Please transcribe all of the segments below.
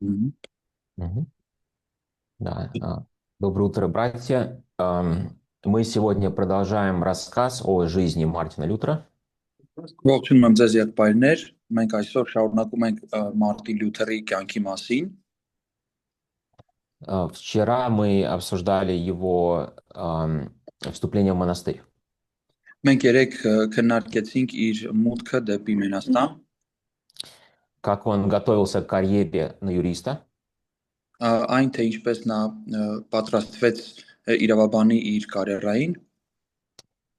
Мгм. Мгм. Да. Доброе утро, братья. Мы сегодня продолжаем рассказ о жизни Мартина Лютера. Ողջունում եմ ձեզ եղբայրներ։ Մենք այսօր շարունակում ենք Մարտին Լյութերի կյանքի մասին։ Вчера мы обсуждали его вступление в монастырь. Մենք երեք քննարկեցինք իր մուտքը դեպի Մենաստան, Как он готовился к карьере на юриста այն թե ինչպես նա պատրաստվեց իրավաբանի իր կարիերային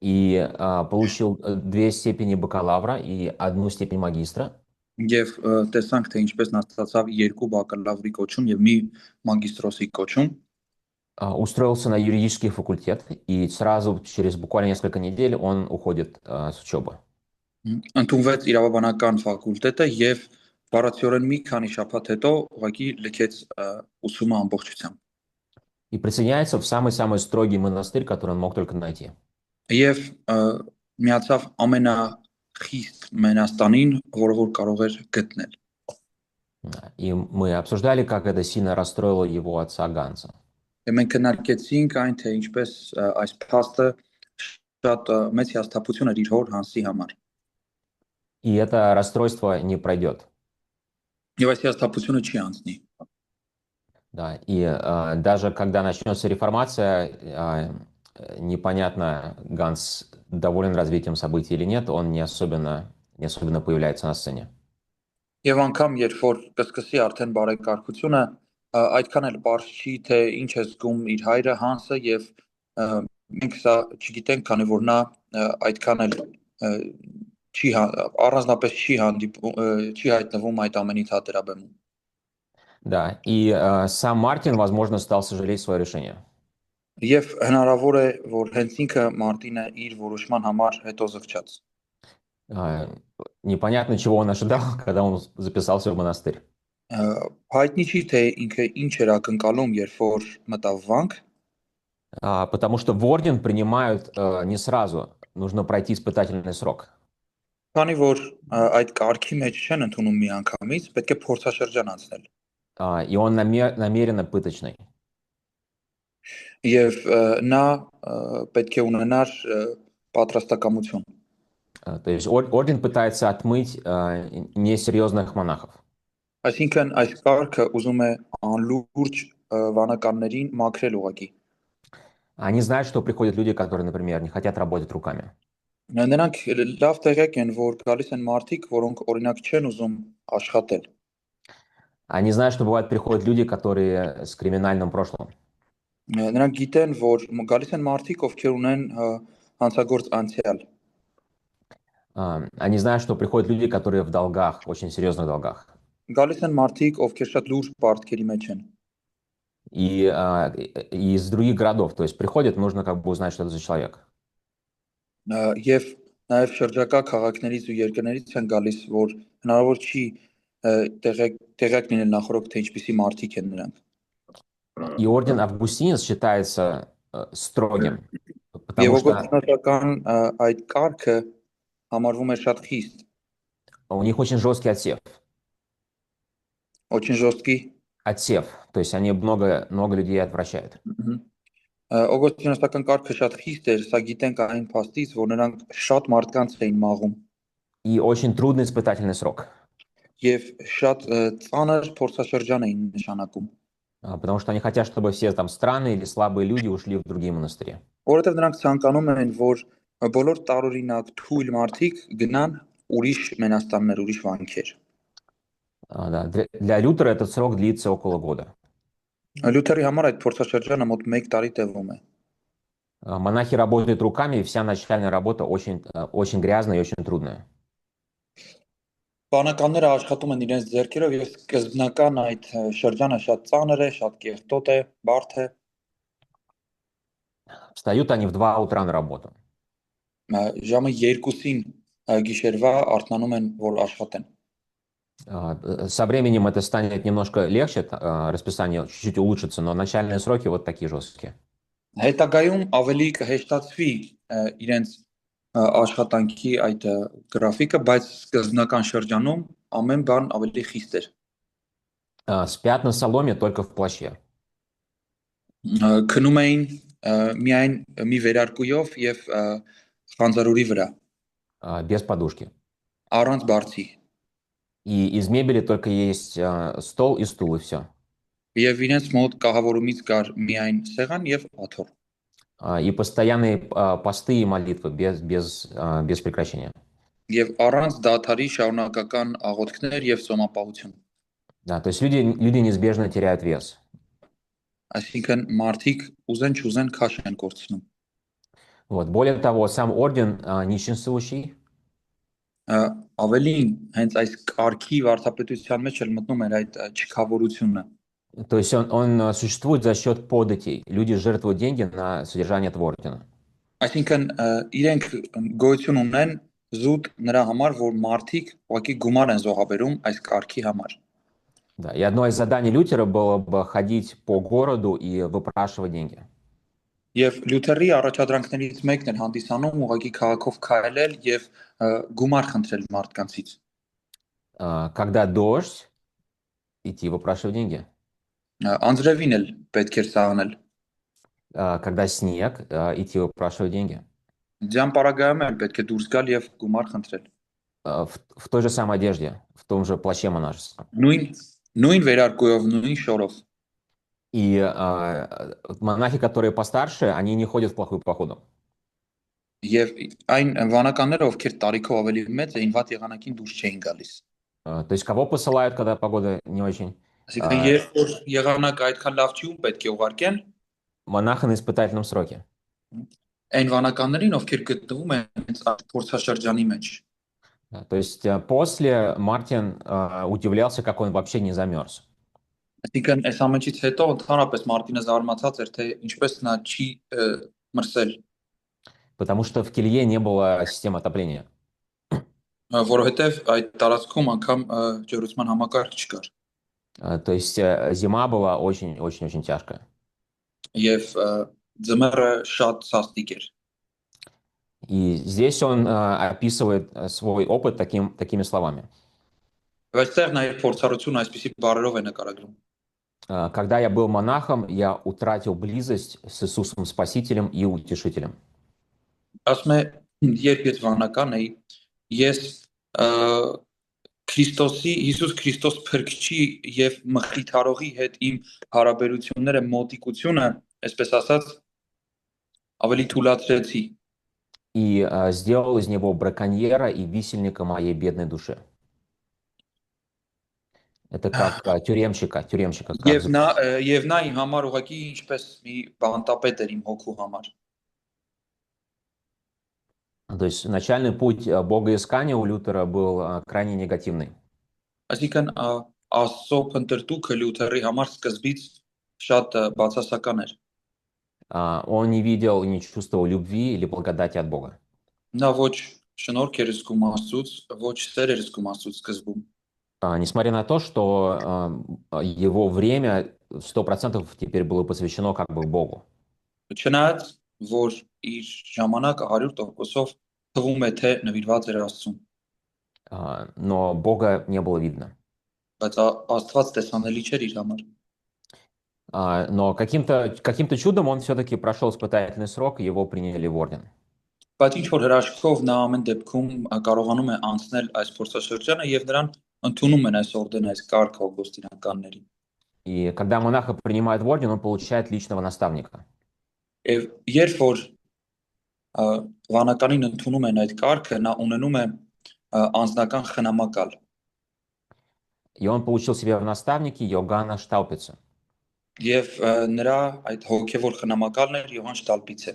и получил две степени бакалавра и одну степень магистра. եւ տեսանք թե ինչպես նա ստացավ երկու բակալավրի կոչում եւ մի մագիստրոսի կոչում։ Устроился на юридический факультет, и сразу через буквально несколько недель он уходит с учебы. Ընդունվեց իրավաբանական ֆակուլտետը եւ բառացիորեն մի քանի շաբաթ հետո ուղղակի լքեց ուսումը ամբողջությամբ։ И присоединяется в самый-самый строгий монастырь, который он мог только найти. Եվ միացավ ամենախիստ Մենաստանին, որը որ կարող էր գտնել։ Да. И мы обсуждали, как это сильно расстроило его отца Ганса. Եվ մենք քննարկեցինք այն, թե ինչպես այս փաստը շատ մեծ հիասթափություն էր իր հոր Հանսի համար։ И это расстройство не пройдет. Եվ այս հիասթափությունը չի անցնի։ Да. И даже когда начнется реформация, непонятно, Ганс доволен развитием событий или нет, он не особенно появляется на сцене. Եվ անգամ երբ որ կսկսի արդեն բարեկարգությունը, այդքան էլ բարձ չի, թե ինչ է զգում իր հայրը Հանսը եւ մենք սա չգիտենք, քանի որ նա այդքան էլ չի առանձնապես չի հայտնվում այդ ամենից հատերաբեմում։ Да. И сам Мартин, возможно, стал сожалеть свое решение. Եվ հնարավոր է, որ հենց ինքը Մարտինը իր որոշման համար հետո զղջաց։ А, Непонятно, чего он ожидал, когда он записался в монастырь. Հայտնի չի, թե ինքը ինչ էր ակնկալում, երբ որ մտավ վանք, Потому что в орден принимают не сразу. Нужно пройти испытательный срок. քանի որ այդ կարգի մեջ չեն ընդունում միանգամից, պետք է փորձաշրջան անցնել։ И он намеренно пыточный. Եվ նա պետք է ունենար պատրաստակամություն։ То есть орден пытается отмыть несерьезных монахов. Այսինքն այս կարգը ուզում է անլուրջ վանականներին մաքրել ուղղակի։ Они знают, что приходят люди, которые, например, не хотят работать руками. Նրանք լավ տեղյակ են, որ գալիս են մարդիկ, որոնք օրինակ չեն ուզում աշխատել։ Они знают, что бывает приходят люди, которые с криминальным прошлым. Նրանք գիտեն, որ գալիս են մարդիկ, ովքեր ունեն հանցագործ անցյալ։ Они знают, что приходят люди, которые в долгах, очень серьезных долгах. Գալիս են մարդիկ, ովքեր շատ լուրջ պարտքերի մեջ են։ И из других городов. То есть приходят, нужно как бы узнать, что это за человек. Եվ նաև շրջակա քաղաքներից ու երկրներից են галիս, որ հնարավոր չի տեղյակ լինել նախորդ թե ինչպիսի մարդիկ են նրանք։ И орден Августинец считается строгим, Եվ потому что օգոստոսական այդ կարգը համարվում է շատ խիստ, у них очень жесткий отсев. очень жесткий։ Отсев. То есть они много людей отвращают. Օգոստոսական կարգը շատ խիստ էր, սա գիտենք այն փաստից, որ նրանք շատ մարդկանց էին մաղում И очень трудный испытательный срок. եւ շատ ծանր փորձաշրջան էին նշանակում, Потому что они хотят, чтобы все там странные или слабые люди ушли в другие монастыри. որովհետեւ նրանք ցանկանում են, որ բոլոր տարօրինակ թույլ մարդիկ գնան ուրիշ մենաստաններ, ուրիշ վանքեր։ Да. Для Лютера этот срок длится около года. Լյութերի համար այդ փորձաշրջանը մոտ 1 տարի տևում է։ Монахи работают руками, и вся начальная работа очень грязная и очень трудная. Բանականները աշխատում են իրենց ձեռքերով եւ սկզբնական այդ շրջանը շատ ծանր է, շատ կեղտոտ է, բարդ է։ Встают они в 2 утра на работу. Ժամը 2-ին գիշերվա արթնանում են, որ աշխատեն։ Со временем это станет немножко легче, расписание чуть-чуть улучшится, но начальные сроки вот такие жесткие. Հետագայում ավելի կհեշտացվի իրենց աշխատանքի այդ գրաֆիկը, բայց սկզբնական շրջանում ամեն բան ավելի խիստ էր։ Спят на соломе только в плаще, Քնում էին միայն մի վերարկուով եւ խանձարուրի վրա, без подушки. առանց բարձի։ И из мебели только есть стол и стул, и все. Եվ իրենց մոտ կահավորումից կար միայն սեղան եւ աթոռ։ И постоянные посты и молитвы без прекращения. Եվ առանց դադարի շարունակական աղոթքներ եւ ծոմապահություն։ Да, то есть люди неизбежно теряют вес. Այսինքն մարդիկ ուզեն չուզեն քաշ են կորցնում։ Вот. Более того, сам орден нищенствующий, Ավելին հենց այս կարգի վարդապետության մեջ էլ մտնում էր այդ չքավորությունը։ то есть он существует за счет податей. Люди жертвуют деньги на содержание этого ордена. Այսինքն իրենք գոյություն ունեն զուտ նրա համար, որ մարդիկ ուղղակի գումար են զոհաբերում այս կարգի համար։ Да. И одно из заданий Лютера было бы ходить по городу и выпрашивать деньги. Եվ Լյութերի առաջադրանքներից մեկն էր հանդիսանում ուղղակի քաղաքով քայլել եւ գումար խնդրել մարդկանցից։ Когда дождь, идти выпрашивать деньги. Անձրևին էլ պետք էր սա անել։ Когда снег, идти выпрашивать деньги. Ջամպարագայում էլ պետք է դուրս գալ եւ գումար խնդրել։ В той же самой одежде, в том же плаще монашеском. Նույն վերարկուով, նույն շորով։ И монахи, которые постарше, они не ходят в плохую походу. Եվ այն վանականները, ովքեր տարիքով ավելի մեծ էին, վատ եղանակին դուրս չէին գալիս։ То есть кого посылают, когда погода не очень? Այսինքն երբ որ եղանակը այդքան լավ չի, ում պետք է ուղարկեն Монаха на испытательном сроке. այն վանականներին, ովքեր գտնվում են հենց այդ փորձաշրջանի մեջ։ То есть после Мартин удивлялся, как он вообще не замерз. Այսինքն այս ամենից հետո ընդհանրապես Մարտինը զարմացած էր, թե ինչպես նա չի մրսել, Потому что в Келье не было системы отопления. որովհետև այդ տարածքում անգամ ջրուցման համակարգ չկար։ То есть зима была очень-очень-очень тяжкая. Եվ ձմեռը շատ սաստիկ էր։ И здесь он описывает свой опыт такими словами. Բայց այստեղ նա իր փորձառությունը այսպիսի բառերով է նկարագրում։ Когда я был монахом, я утратил близость с Иисусом Спасителем и Утешителем. Ասում է, երբ ես վանական էի, ես Քրիստոսի, Հիսուս Քրիստոս փրկչի եւ մխիթարողի հետ իմ հարաբերությունները մոտիկությունը, այսպես ասած, ավելի թույլատրեցի И сделал из него браконьера и висельника моей бедной души. Это как тюремщика. եւ նա իմ համար ուղղակի ինչպես մի բանտապետ էր իմ հոգու համար։ То есть начальный путь богоискания у Лютера был крайне негативный. Այսինքն Աստծո փնտրտուքը Լյութերի համար սկզբից շատ բացասական էր։ Он не видел и не чувствовал любви или благодати от Бога. Նա ոչ շնորհք էր զգում Աստծուց, ոչ սեր էր զգում Աստծուց սկզբում։ Несмотря на то, что его время 100% теперь было посвящено как бы Богу. Չնայած որ իր ժամանակը 100%-ով թվում է թե նվիրված էր Աստծուն, но Бога не было видно. բայց Աստված տեսանելի չէր իր համար։ Но каким-то чудом он все-таки прошел испытательный срок, и его приняли в орден. Բայց ինչ որ հրաշքով նա ամեն դեպքում կարողանում է անցնել այս փորձաշրջանը եւ նրան ընդունում են այս օրդենը, այս կարգը օգոստինականների։ И когда монаха принимает в орден, он получает личного наставника. Եվ երբ որ վանականին ընդունում են այդ կարգը, նա ունենում է անձնական խնամակալ։ И он получил себе в наставнике Йоганна Штаупица. Եվ նրա այդ հոգևոր խնամակալն էր Յոհան Շտալպիցը։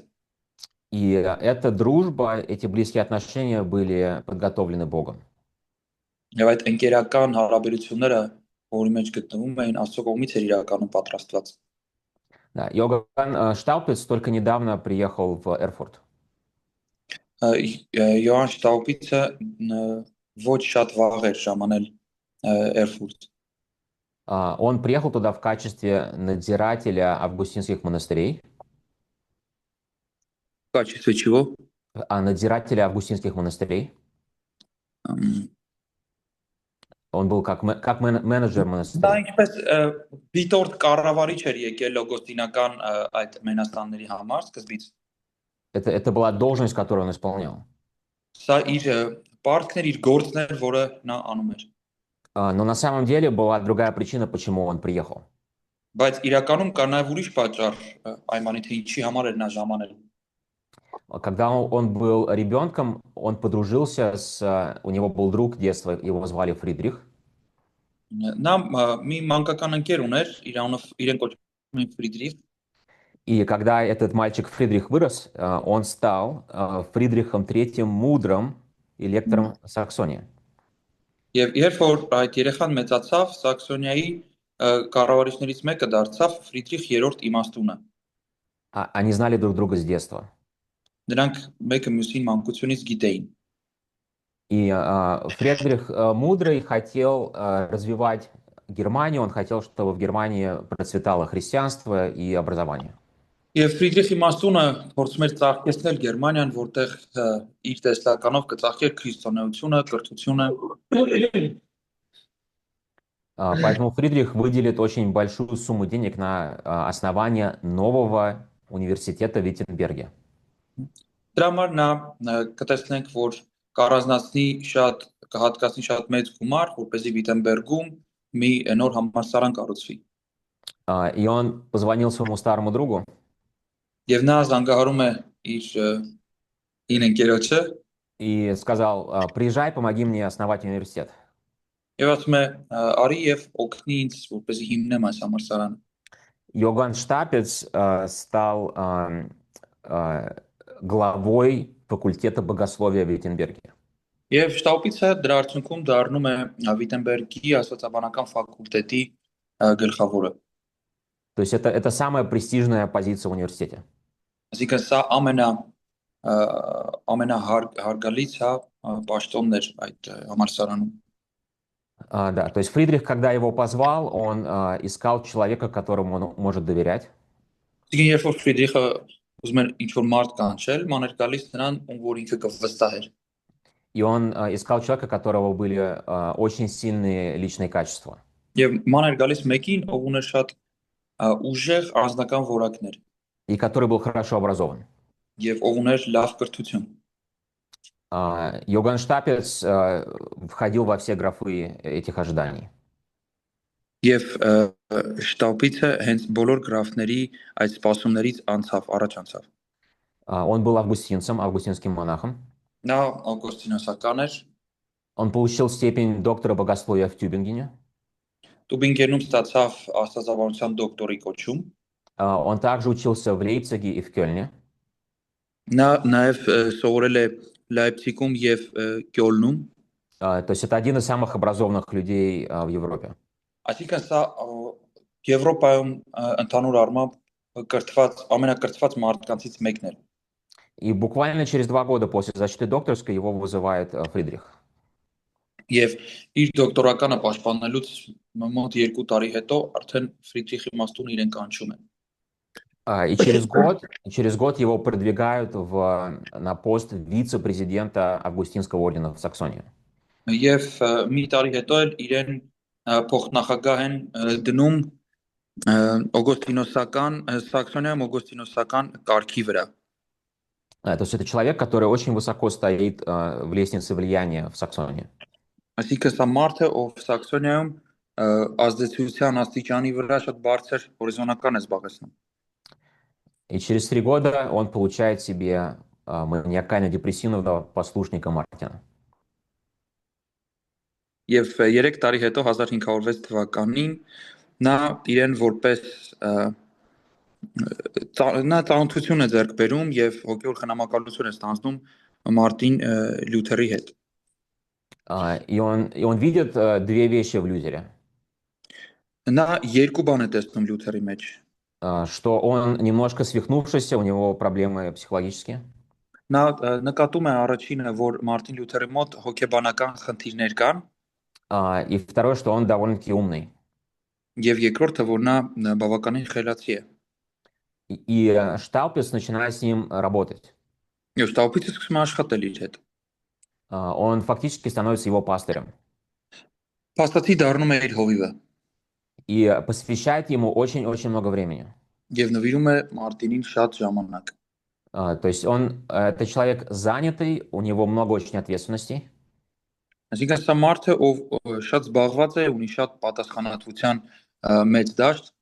И эта дружба, эти близкие отношения были подготовлены Богом. Եվ այդ ընկերական հարաբերությունները, որի մեջ գտնվում էին, Աստծո կողմից էր իրականում պատրաստված։ Да, Йоганн Штаупиц только недавно приехал в Эрфурт. Յոհան Շտալպիցը ոչ շատ ваг էր ժամանել Էրֆուրտ։ Он приехал туда в качестве надзирателя августинских монастырей. В качестве чего? Надзирателя августинских монастырей. Он был как менеджер Նա монастыря. ինչպես դիտորդ կառավարիչ էր եկել լոգոստինական այդ մենաստանների համար սկզբից։ Это была должность, которую он исполнял. Սա իր պարտքն էր, իր գործն էր, որը նա անում էր։ Но на самом деле была другая причина, почему он приехал. Բայց իրականում կա նաև ուրիշ պատճառ այն բանի թե ինչի համար էր նա ժամանել։ Когда он был ребенком, он подружился у него был друг детства, его звали Фридрих. Նա մի մանկական ընկեր уներ, իր անունով իրեն կոչում էին Ֆրիդրիխ, И когда этот мальчик Фридрих вырос, он стал Фридрихом III Мудрым и лектором Саксонии. եւ երբ որ այդ երեխան մեծացավ, Սաքսոնիայի կառավարիչներից մեկը դարձավ Ֆրիդրիխ III իմաստունը։ Они знали друг друга с детства. Նրանք մեկը մյուսին մանկությունից գիտեին։ И Фридрих Мудрый хотел развивать Германию, он хотел, чтобы в Германии процветало христианство и образование. Եվ Ֆրիդրիխ իմաստունը փորձում էր ծաղկեցնել Գերմանիան, որտեղ իր տեսլականով կծաղկեր քրիստոնեությունը, կրթությունը։ Поэтому Фридрих выделит очень большую сумму денег на основание нового университета в Виттенберге. Դրա համար նա կտեսնենք, որ կառանձնացնի շատ կհատկացնի շատ մեծ գումար, որպեսզի Վիտենբերգում մի նոր համալսարան կառուցվի։ И он позвонил своему старому другу Եվ նա զանգահարում է իր ընկերոջը и сказал, приезжай, помоги мне основать университет. եւ ասում է արի եւ օգնի ինձ, որպեսզի հիմնեմ այս համալսարանը։ Йоган Штапец стал главой факультета богословия в Виттенберге. Եվ Շտաուպիցը դրա արդյունքում դառնում է Վիտենբերգի աստվածաբանական ֆակուլտետի գլխավորը։ То есть это самая престижная позиция в университете. Այսինքն սա ամենահարգալից պաշտոնն էր այդ համալսարանում։ Да, то есть Фридрих, когда его позвал, он искал человека, которому он может доверять. Այսինքն երբ որ Ֆրիդրիխը ուզում էր ինչ-որ մարդ կանչել, մանր գալիս նրան, ում որ ինքը կվստահեր։ И он искал человека, у которого были очень сильные личные качества. Եվ մանր գալիս մեկին, ով ուներ շատ ուժեղ անձնական որակներ։ И который был хорошо образован. Եվ ով ուներ լավ կրթություն։ Йоган Штапец входил во все графы этих ожиданий. Եվ Շտաուպիցը հենց բոլոր գրաֆների այդ սպասումներից առաջ անցավ։ Он был августинцем, августинским монахом. Նա ավգոստինոսական էր։ Он получил степень доктора богословия в Тюбингене. Տուբինգենում ստացավ աստվածաբանության դոկտորի կոչում։ Он также учился в Лейпциге и в Кёльне. Նա նաև սովորել է Լայպցիգում եւ Կյոլնում։ То есть это один из самых образованных людей в Европе. Այսինքն սա Եվրոպայում ընդհանուր առմամբ ամենակրթված մարդկանցից մեկն էր։ И буквально через 2 года после защиты докторской его вызывает Фридрих. Եվ իր դոկտորականը պաշտպանելուց մոտ 2 տարի հետո արդեն Ֆրիդրիխ իմաստուն իրեն կանչում է։ И через год его продвигают на пост вице-президента Августинского ордена в Саксонии. Եվ մի տարի հետո էլ իրեն փոխնախագահ են դնում Սաքսոնիայում օգոստինոսական կարգի վրա։ То есть это человек, который очень высоко стоит в лестнице влияния в Саксонии. Այսինքն սա մարդը, ով Սաքսոնիայում ազդեցության աստիճանի վրա շատ բարձր հորիզոնական է զբաղեցնում։ И через 3 года он получает себе маниакально-депрессивного послушника Мартина. Եվ 3 տարի հետո 1506 թվականին նա իրեն որպես նա ծանոթություն է ձեռք բերում եւ հոգեոր խնամակալություն է ստանձնում Մարտին Լյութերի հետ։ И он видит 2 вещи в Лютере. Նա երկու բան է տեսնում Լյութերի մեջ։ Что он немножко свихнувшийся, у него проблемы психологические. Նա նկատում է առաջինը, որ Մարտին Լյութերի մոտ հոգեբանական խնդիրներ կան, и второе, что он довольно-таки умный. եւ երկրորդը, որ նա բավականին խելացի է։ И Штаупец начинает с ним работать. Եվ Շտաուպիցը սկսում է աշխատել իր հետ։ Он фактически становится его пастырем. Փաստացի դառնում է իր հովիվը и посвящает ему очень-очень много времени. եւ նվիրում է Մարտինին շատ ժամանակ։ То есть он, это человек занятый, у него много очень ответственностей. Այսինքն սա մարդը, ով շատ զբաղված է, ունի շատ պատասխանատվության մեծ դաշտ,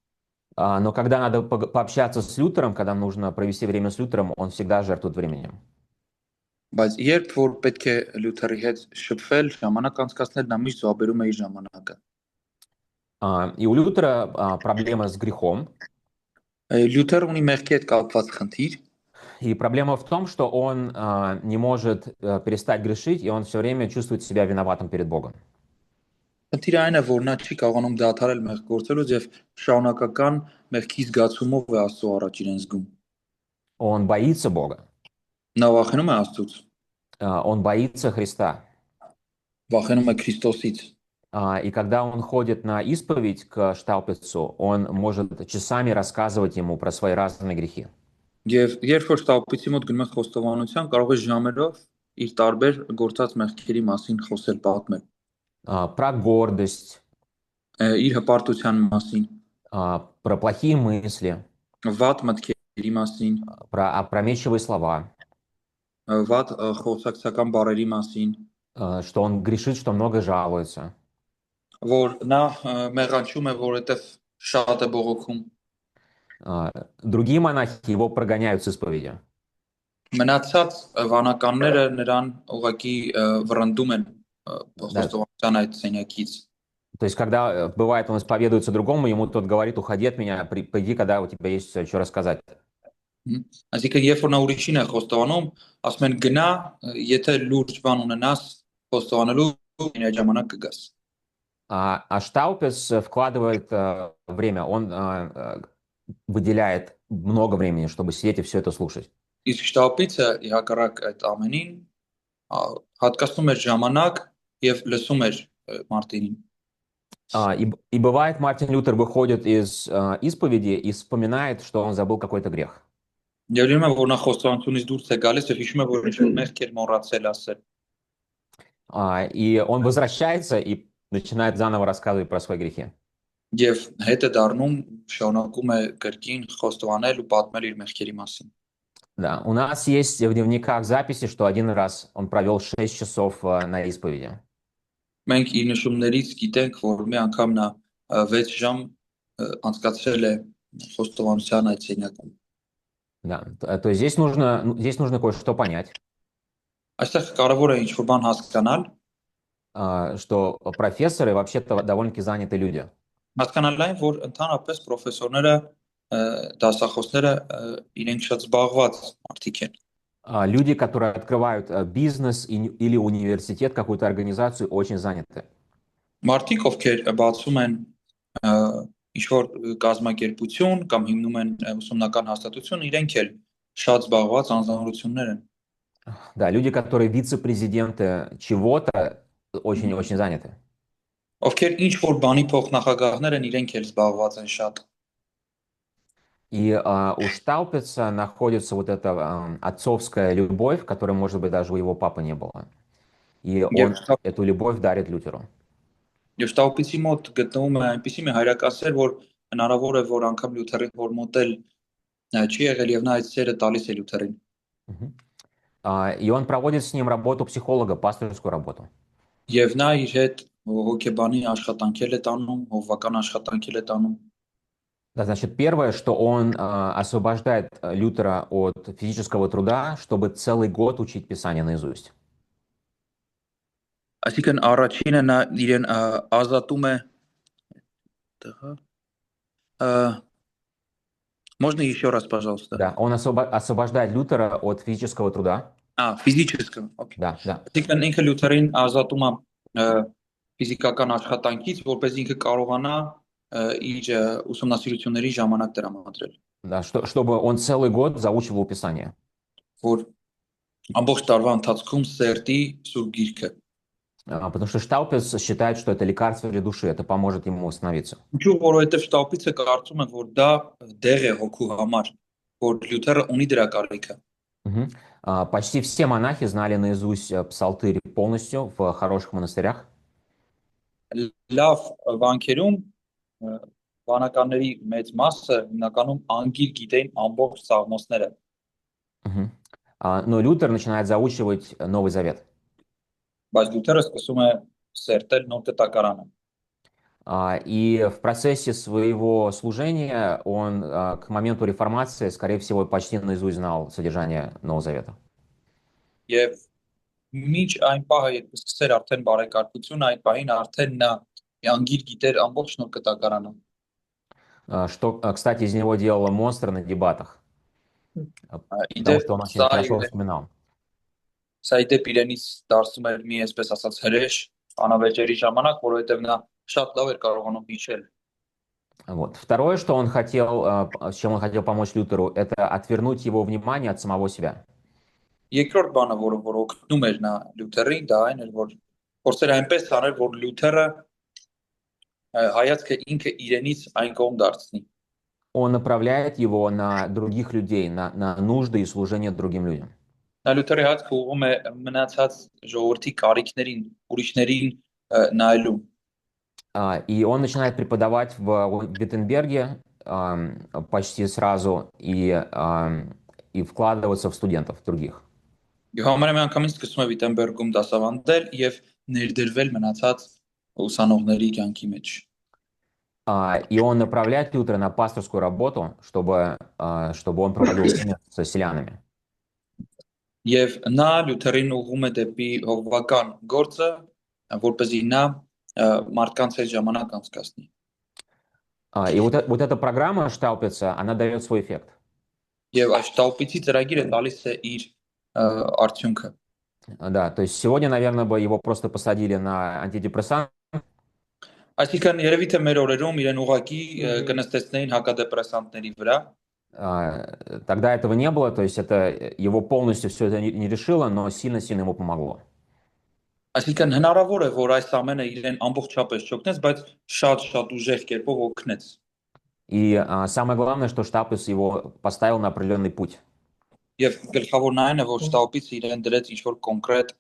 Но когда надо пообщаться с Лютером, когда нужно провести время с Лютером, он всегда жертвует временем. բայց երբ որ պետք է Լյութերի հետ շփվել, ժամանակ անցկացնել, նա միշտ զոհաբերում է իր ժամանակը։ И у Лютера проблема с грехом. Լյութերը ունի մեղքի հետ կապված խնդիր, И проблема в том, что он не может перестать грешить, и он все время чувствует себя виноватым перед Богом. խնդիրը այն է, որ նա չի կարողանում դադարել մեղք գործելուց եւ շարունակական մեղքի զգացումով է Աստծո առաջ իրեն զգում։ Он боится Бога, Նա վախենում է Աստծուց, он боится Христа. վախենում է Քրիստոսից։ И когда он ходит на исповедь к Штаупицу, он может часами рассказывать ему про свои разные грехи. Եվ երբ որ Ստապիցի մոտ գնում է խոստովանության, կարող է ժամերով իր տարբեր գործած մեղքերի մասին խոսել, պատմել, Про гордость, իր հպարտության մասին, про плохие мысли, վատ մտքերի մասին, про опрометчивые слова, վատ խոսակցական բառերի մասին, что он грешит, что много жалуется. որ նա մեղանչում է, որովհետև շատ է բողոքում։ Другие монахи его прогоняют с исповеди. Մնացած վանականները նրան ուղղակի վռնդում են խոստովանության այդ սենյակից։ То есть, когда бывает, он исповедуется другому, ему тот говорит, уходи от меня, приди, когда у тебя есть что рассказать. Այսինքն, երբ որ նա ուրիշին է խոստովանում, ասում են գնա, եթե լուրջ բան ունենաս խոստովանելու, այդ ժամանակ կգաս։ А Штаупес вкладывает время, он выделяет много времени, чтобы сидеть и все это слушать. Իսկ շտապիցը հակառակ այդ ամենին հատկացնում էր ժամանակ եւ լսում էր Մարտինին։ И бывает, Мартин Лютер выходит из исповеди и вспоминает, что он забыл какой-то грех. Եվ ուրեմն որ նա խոստովանությունից դուրս է գալիս եւ հիշում է, որ ինչ-որ մեղքեր մոռացել ասել։ И он возвращается и начинает заново рассказывать про свои грехи. Եվ հետը դառնում շարունակում է կրկին խոստովանել ու պատմել իր մեղքերի մասին։ Да, у нас есть в дневниках записи, что один раз он провел 6 часов на исповеди. Մենք իր նշումներից գիտենք, որ մի անգամ նա 6 ժամ անցկացրել է խոստովանության այդ սենյակում։ Да, то есть здесь нужно кое-что понять, Այստեղ կարևոր է ինչ-որ բան հասկանալ, что профессоры вообще-то довольно-таки занятые люди. հասկանալ այն, որ ընդհանրապես պրոֆեսորները, դասախոսները իրենք շատ զբաղված մարդիկ են։ Люди, которые открывают бизнес или университет, какую-то организацию, очень заняты. Մարդիկ, ովքեր բացում են ինչ-որ կազմակերպություն կամ հիմնում են ուսումնական հաստատություն, իրենք էլ շատ զբաղված անձնավորություններ են։ Да, люди, которые вице-президенты чего-то, очень-очень заняты. Ովքեր ինչ-որ բանի փոխնախագահներ են, իրենք էլ զբաղված են շատ։ И у Штаупица находится вот эта отцовская любовь, которой, может быть, даже у его папы не было. И он эту любовь дарит Лютеру. Եվ Շտաուպիցի մոտ գտնվում է այնպիսի մի հայրական սեր, որ հնարավոր է, որ անգամ Լյութերին որ մոտել չի եղել եւ նա այդ սերը տալիս է Լյութերին։ И он проводит с ним работу психолога, пасторскую работу. Եվ նա իր հետ հոգեբանի աշխատանքել է տանում, հովվական աշխատանքել է տանում։ Да, значит, первое, что он освобождает Лютера от физического труда, чтобы целый год учить Писание наизусть. Այսինքն առաջինը նա իրեն ազատում է Можно еще раз, пожалуйста? Да, он освобождает Лютера от физического труда. Ֆիզիկական, օքեյ։ Да, да. Այսինքն ինքը Լյութերին ազատում է ֆիզիկական աշխատանքից, որպես ինքը կարողանա իր ուսումնասիրությունների ժամանակ տրամադրել։ Да, чтобы он целый год заучивал Писание. Որ ամբողջ տարվա ընթացքում սերտի սուրբ գիրքը։ Потому что Штаупес считает, что это лекарство для души, это поможет ему восстановиться. Ինչու որովհետև Շտապիցը կարծում է, որ դա դեղ է հոգու համար, որ Լյութերը ունի դրա կարիքը։ Почти все монахи знали наизусть псалтырь полностью в хороших монастырях. լավ վանքերում վանականների մեծ մասը հիմնականում անգիր գիտեին ամբողջ սաղմոսները։ Мгм. Но Лютер начинает заучивать Новый Завет. Բայց Լյութերը սկսում է սերտել նոր կտակարանը։ И в процессе своего служения он к моменту реформации, скорее всего, почти наизусть знал содержание Нового Завета. Եվ մինչ այն պահը, երբ սկսեր արդեն բարեկարգությունը, այդ пահին արդեն նա անգիր գիտեր ամբողջ նոր կտակարանը։ Что, кстати, из него делало монстра на дебатах, потому Իդեպ что он очень хорошо вспоминал. սա իդեպ իրենից դարձում էր մի այսպես ասած հրեշ անավեճերի ժամանակ, որովհետև նա շատ լավ էր կարողանում հիշել։ Вот. Второе, что он хотел, с чем он хотел помочь Лютеру, это отвернуть его внимание от самого себя. Երկրորդ բանը, որ օգնում էր նա Լյութերին, դա այն էր, որ փորձեր այնպես անել, որ Լյութերը հայացքը ինքը իրենից այն կողմ դարձնի։ Он направляет его на других людей, на нужды и служение другим людям. Նա Լյութերի հայացքը ուղղում է մնացած ժողովրդի կարիքներին, ուրիշներին նայելու։ И он начинает преподавать в Виттенберге почти сразу и вкладываться в студентов других. Եվ համարյա միանգամից սկսում է Վիտենբերգում դասավանդել եւ ներդրվել мնացած ուսանողների կյանքի մեջ։ И он направляет Лютера на пасторскую работу, чтобы он проводил время с селянами. Եվ նա Լյութերին ուղղում է դեպի հովվական գործը, որպեսզի նա մարդկանց հետ ժամանակ անցկացնի։ И вот эта программа Штаупица, она дает свой эффект. Եվ այս Շտաուպիցի ծրագիրը տալիս է իր արդյունքը։ Да, то есть сегодня, наверное, бы его просто посадили на антидепрессант. Այսինքն երևի թե մեր օրերում իրեն ուղակի կնստեցնեին հակադեպրեսանտների վրա։ Тогда этого не было, то есть это его полностью все это не решило, но сильно-сильно ему помогло. Այսինքն հնարավոր է, որ այս ամենը իրեն ամբողջապես չօգնեց, բայց շատ ուժեղ կերպով օգնեց։ И самое главное, что Штаупиц его поставил на определенный путь. Եվ գլխավորն այն է, որ Շտաուպիցը իրեն դրեց ինչ-որ կոնկրետ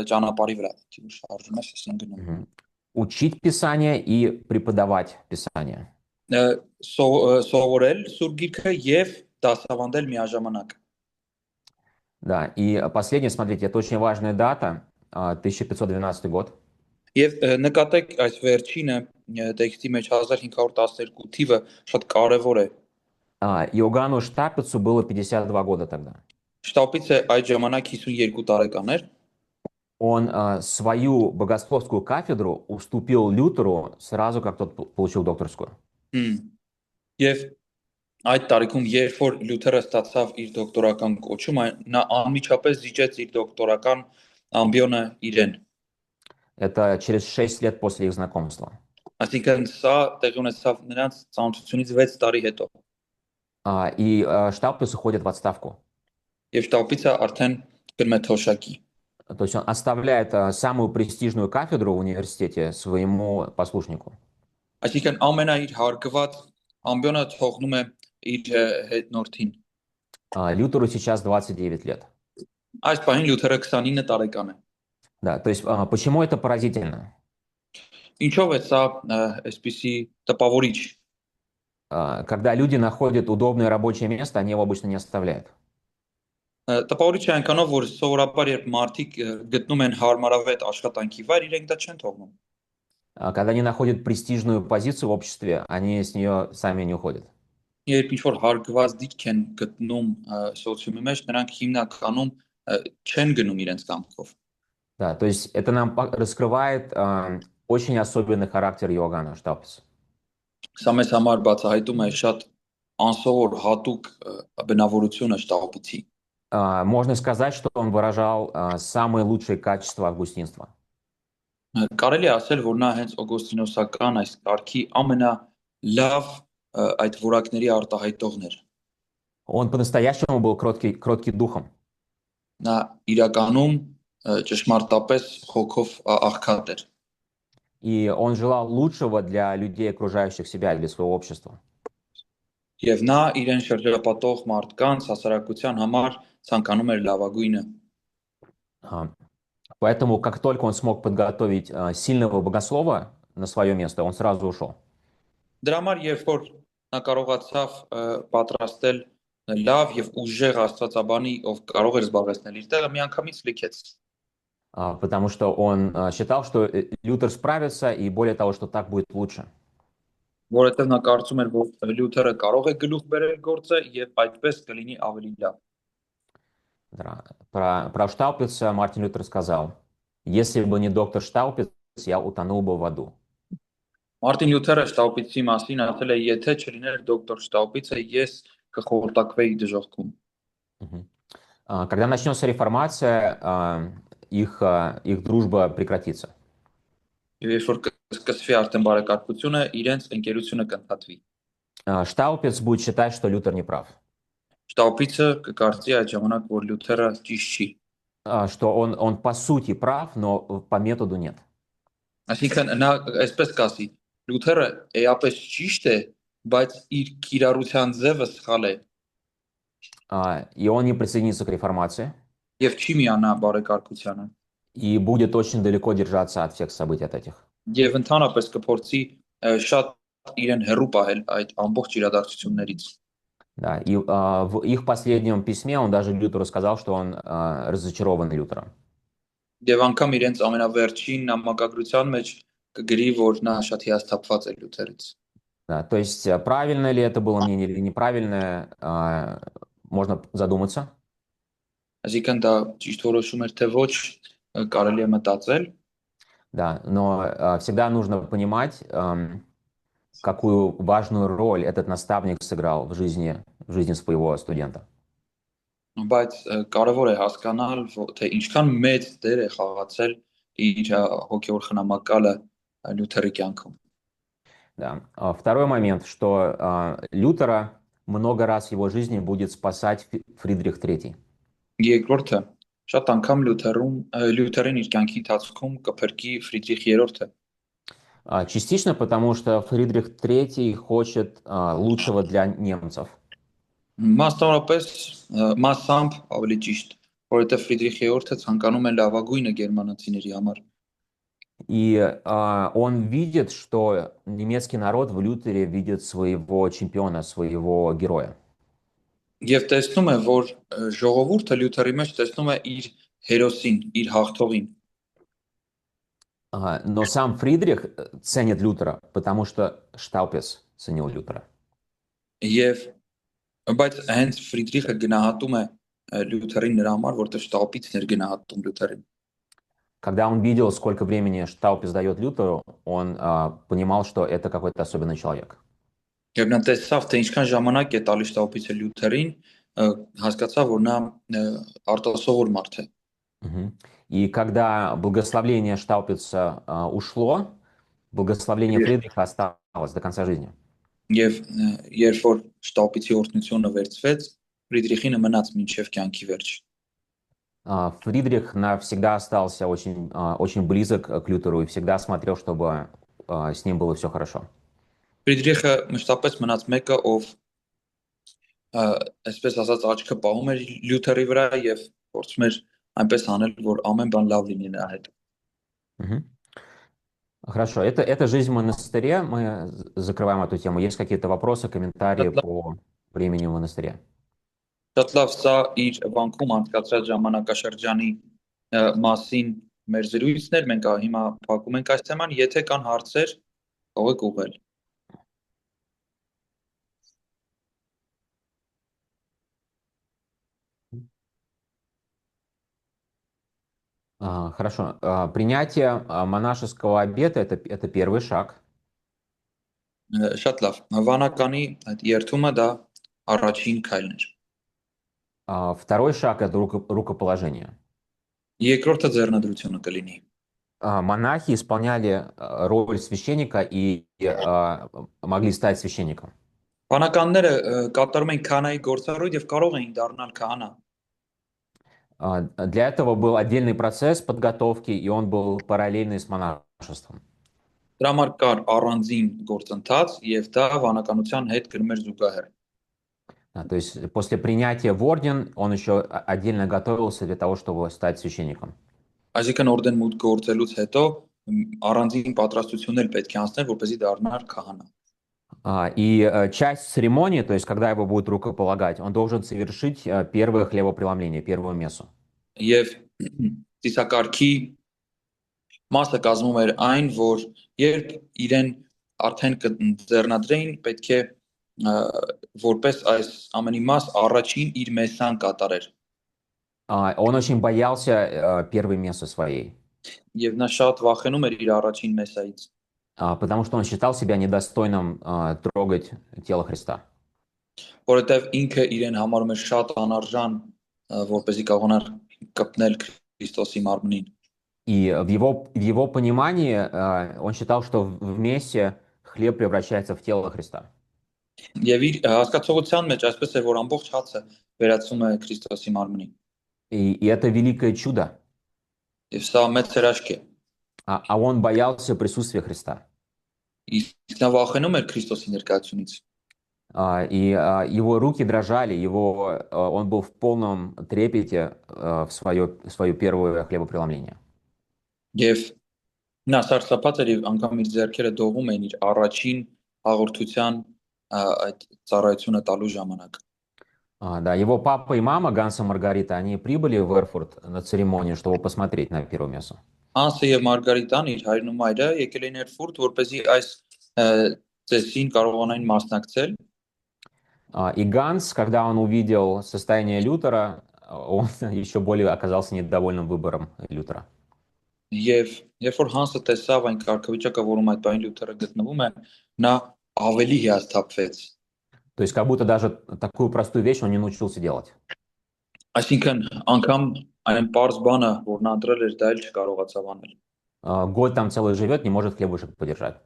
ճանապարհի վրա։ Շարժում ես ասեն գնում։ Учить Писание и преподавать Писание. Սովորել Սուրբ Գիրքը եւ դասավանդել միաժամանակ։ Да, и последнее, смотрите, это очень важная дата, 1512 год. Եվ նկատեք այս վերջինը տեքստի մեջ 1512 թիվը շատ կարևոր է։ Иоганну Штапицу было 52 года тогда. Շտապիցը այդ ժամանակ 52 տարեկան էր։ Он свою богословскую кафедру уступил Лютеру сразу, как тот получил докторскую. Եվ այդ տարիքում, երբ որ Լյութերը ստացավ իր դոկտորական կոչումը, նա անմիջապես զիջեց իր դոկտորական ամբիոնը իրեն։ Это через 6 лет после их знакомства. Այսինքն սա տեղի ունեցավ նրանց ծանոթությունից 6 տարի հետո։ И Штаупиц уходит в отставку. Եվ Շտապիցը արդեն գնում է թոշակի։ То есть он оставляет самую престижную кафедру в университете своему послушнику. Այսինքն ամենաիր հարգված ամբիոնը թողնում է իր հետնորդին։ Лютеру сейчас 29 лет. Այս պահին Լյութերը 29 տարեկան է։ Да, то есть почему это поразительно? Ինչով է սա այսպիսի տպավորիչ։ Когда люди находят удобное рабочее место, они его обычно не оставляют. Տպավորիչ է այնքանով, որ սովորաբար երբ մարդիկ գտնում են հարմարավետ աշխատանքի վայր, իրենք դա չեն թողնում։ Когда они находят престижную позицию в обществе, они с нее сами не уходят. Երբ ինչ-որ հարգված դիրք են գտնում սոցիումի մեջ, նրանք հիմնականում չեն գնում իրենց կամքով։ Да, то есть это нам раскрывает очень особенный характер Иоганна Штаупица. Սա մեզ համար բացահայտում է շատ անսովոր հատուկ բնավորությունը Շտապիցի։ Можно сказать, что он выражал самые лучшие качества августинства. Կարելի է ասել, որ նա հենց օգոստինոսական այս կարգի ամենալավ այդ որակների արտահայտողն էր։ Он по-настоящему был кроткий духом. Նա իրականում ճշմարտապես հոգով աղքատ էր։ И он желал лучшего для людей, окружающих себя, для своего общества. Եվ նա իրեն շրջապատող մարդկանց հասարակության համար ցանկանում էր լավագույնը։ Поэтому, как только он смог подготовить сильного богослова на свое место, он сразу ушел. Դրա համար երբ որ նա կարողացավ պատրաստել լավ եւ ուժեղ աստվածաբանի, ով կարող էր զբաղեցնել իր տեղը, միանգամից լքեց։ Потому что он считал, что Лютер справится, и более того, что так будет лучше. Որովհետեւ նա կարծում էր, որ Լյութերը կարող է գլուխ բերել գործը եւ այդպես կլինի ավելի լավ։ Да. Про Штаупица Мартин Лютер сказал: «Если бы не доктор Штаупиц, я утонул бы в аду». Մարտին Լյութերը Շտաուպիցի մասին ասել է, եթե չլիներ դոկտոր Շտաուպիցը, ես կխորտակվեի դժոխքում։ Мгм. Когда начнется реформация, их дружба прекратится. Եվ երբ որ կսկսվի արդեն բարեկարգությունը, իրենց ընկերությունը կընդհատվի։ Штаупиц будет считать, что Лютер не прав, Շտաուպիցը կկարծի այդ ժամանակ, որ Լյութերը ճիշտ չի։ что он по сути прав, но по методу нет. Այսինքն նա այսպես կասի. Լյութերը էապես ճիշտ է, բայց իր կիրառության ձևը սխալ է И он не присоединится к реформации եւ չի միանա բարեկարգությանը։ и будет очень далеко держаться от всех событий от этих. Եվ ընդհանրապես կփորձի շատ իրեն հեռու պահել այդ ամբողջ իրադարձություններից։ Да, и в их последнем письме он даже Лютеру сказал, что он разочарован Лютером. Եվ անգամ իրենց ամենավերջին նամակագրության մեջ կգրի, որ նա շատ հիասթափված է Լյութերից։ Да, то есть правильно ли это было мнение или неправильное, можно задуматься. Այսինքն դա ճիշտ որոշում էր թե ոչ, կարելի է մտածել, Да, но всегда нужно понимать, какую важную роль этот наставник сыграл в жизни своего студента. բայց կարևոր է հասկանալ, թե ինչքան մեծ դեր է խաղացել իր հոգևոր խնամակալը Լյութերի կյանքում։ Да. Второй момент, что Лютера много раз в его жизни будет спасать Фридрих III. Երկրորդը, շատ անգամ Լյութերին իր կյանքի ընթացքում կփրկի Ֆրիդրիխ III-ը։ Частично потому, что Фридрих III хочет лучшего для немцев. Մասնավորապես մասամբ ավելի ճիշտ, որովհետև Ֆրիդրիխ III-ը ցանկանում է լավագույնը գերմանացիների համար։ И он видит, что немецкий народ в Лютере видит своего чемпиона, своего героя. Եվ տեսնում է, որ ժողովուրդը Լյութերի մեջ տեսնում է իր հերոսին, իր հաղթողին։ Но сам Фридрих ценит Лютера, потому что Штаупес ценил Лютера. Եվ բայց հենց Ֆրիդրիխը գնահատում է Լյութերին նրա համար, որտեղ Շտաուպիցն էր գնահատում Լյութերին։ Когда он видел, сколько времени Штаупес дает Лютеру, он понимал, что это какой-то особенный человек. Եվ նա տեսավ, թե ինչքան ժամանակ է տալիս Շտաուպիցը Լյութերին, հասկացավ, որ նա արտասովոր մարդ է։ И когда благословение Штаупица ушло, благословение Фридриха осталось до конца жизни. Եվ երբ որ Շտաուպիցի օրհնությունը վերցվեց, Ֆրիդրիխինը մնաց մինչև կյանքի վերջ։ Фридрих навсегда остался очень близок к Лютеру и всегда смотрел, чтобы с ним было все хорошо. Ֆրիդրիխը մշտապես մնաց մեկը, ով այսպես ասած աչքը պահում էր Լյութերի վրա եւ փորձում էր այնպես անել, որ ամեն բան լավ լինի նրա հետ։ Хорошо, это жизнь в монастыре. Мы закрываем эту тему. Есть какие-то вопросы, комментарии по времени в монастыре? Շատ լավ, սա իր վանքում անցկացրած ժամանակաշրջանի մասին մեր զրույցն էր։ Մենք հիմա փակում ենք այս թեման, եթե կան հարցեր, կարող եք ուղղել։ Хорошо. Принятие монашеского обета это первый шаг. Շատ լավ։ Վանականի այդ երթումը դա առաջին քայլն էր։ Второй шаг это рукоположение. Երկրորդը ձեռնադրությունը կլինի։ Монахи исполняли роль священника и могли стать священником. Վանականները կատարում էին քահանայի գործառույթ եւ կարող էին դառնալ քահանա։ Для этого был отдельный процесс подготовки, и он был параллельный с монашеством. Դրա համար կար առանձին գործընթաց եւ դա վանականության հետ գնում էր զուգահեռ։ То есть после принятия в орден он еще отдельно готовился для того, чтобы стать священником. Այսինքն օրդեն մուտք գործելուց հետո առանձին պատրաստություններ պետք է անցնել, որպեսզի դառնար քահանա։ И часть церемонии, то есть когда его будут рукополагать, он должен совершить первое хлебопреломление, первую мессу. Եվ ծիսակարգի մասը կազմում էր այն, որ երբ իրեն արդեն ձեռնադրեին, պետք է որպես այս ամենի մաս առաջին իր մեսան կատարեր։ Он очень боялся первой мессы своей, Եվ նա շատ վախենում էր իր առաջին մեսայից, потому что он считал себя недостойным трогать тело Христа. որովհետև инքը իրեն համարում էր շատ անարժան, որպեսզի կարողանար կպնել Քրիստոսի մարմնին։ И в его понимании он считал, что в мессе хлеб превращается в тело Христа. Եվ իր հասկացողության մեջ այսպես է, որ ամբողջ հացը վերածվում է Քրիստոսի մարմնին։ И это великое чудо. Եվ սա մեծ հրաշք է։ А он боялся присутствия Христа. Իսկ նա վախենում էր Քրիստոսի ներկայությունից։ И его руки дрожали, он был в полном трепете в свое первое хлебопреломление. Եվ նա սարսափած էր եւ անգամ իր ձեռքերը դողում էին իր առաջին հաղորդության այդ ծառայությունը տալու ժամանակ։ Да, его папа и мама Ганса Маргарита, они прибыли в Эрфурт на церемонию, чтобы посмотреть на первую мессу. Հանսը եւ Մարգարիտան իր հայրն ու մայրը եկել էին Էրֆուրտ, որպեսզի այս ծեսին կարողանային մասնակցել։ И Ганс, когда он увидел состояние Лютера, он еще более оказался недовольным выбором Лютера. Եվ երբ որ Հանսը տեսավ այն կարգավիճակը, որում այդ բանի Լյութերը գտնվում է, նա ավելի հիասթափվեց։ То есть как будто даже такую простую вещь он не научился делать. Այսինքն անգամ այն པարզ բանը, որ նա ընտրել էր, դա էլ չկարողացավ անել։ Год там целый живет, не может хлебушек подержать.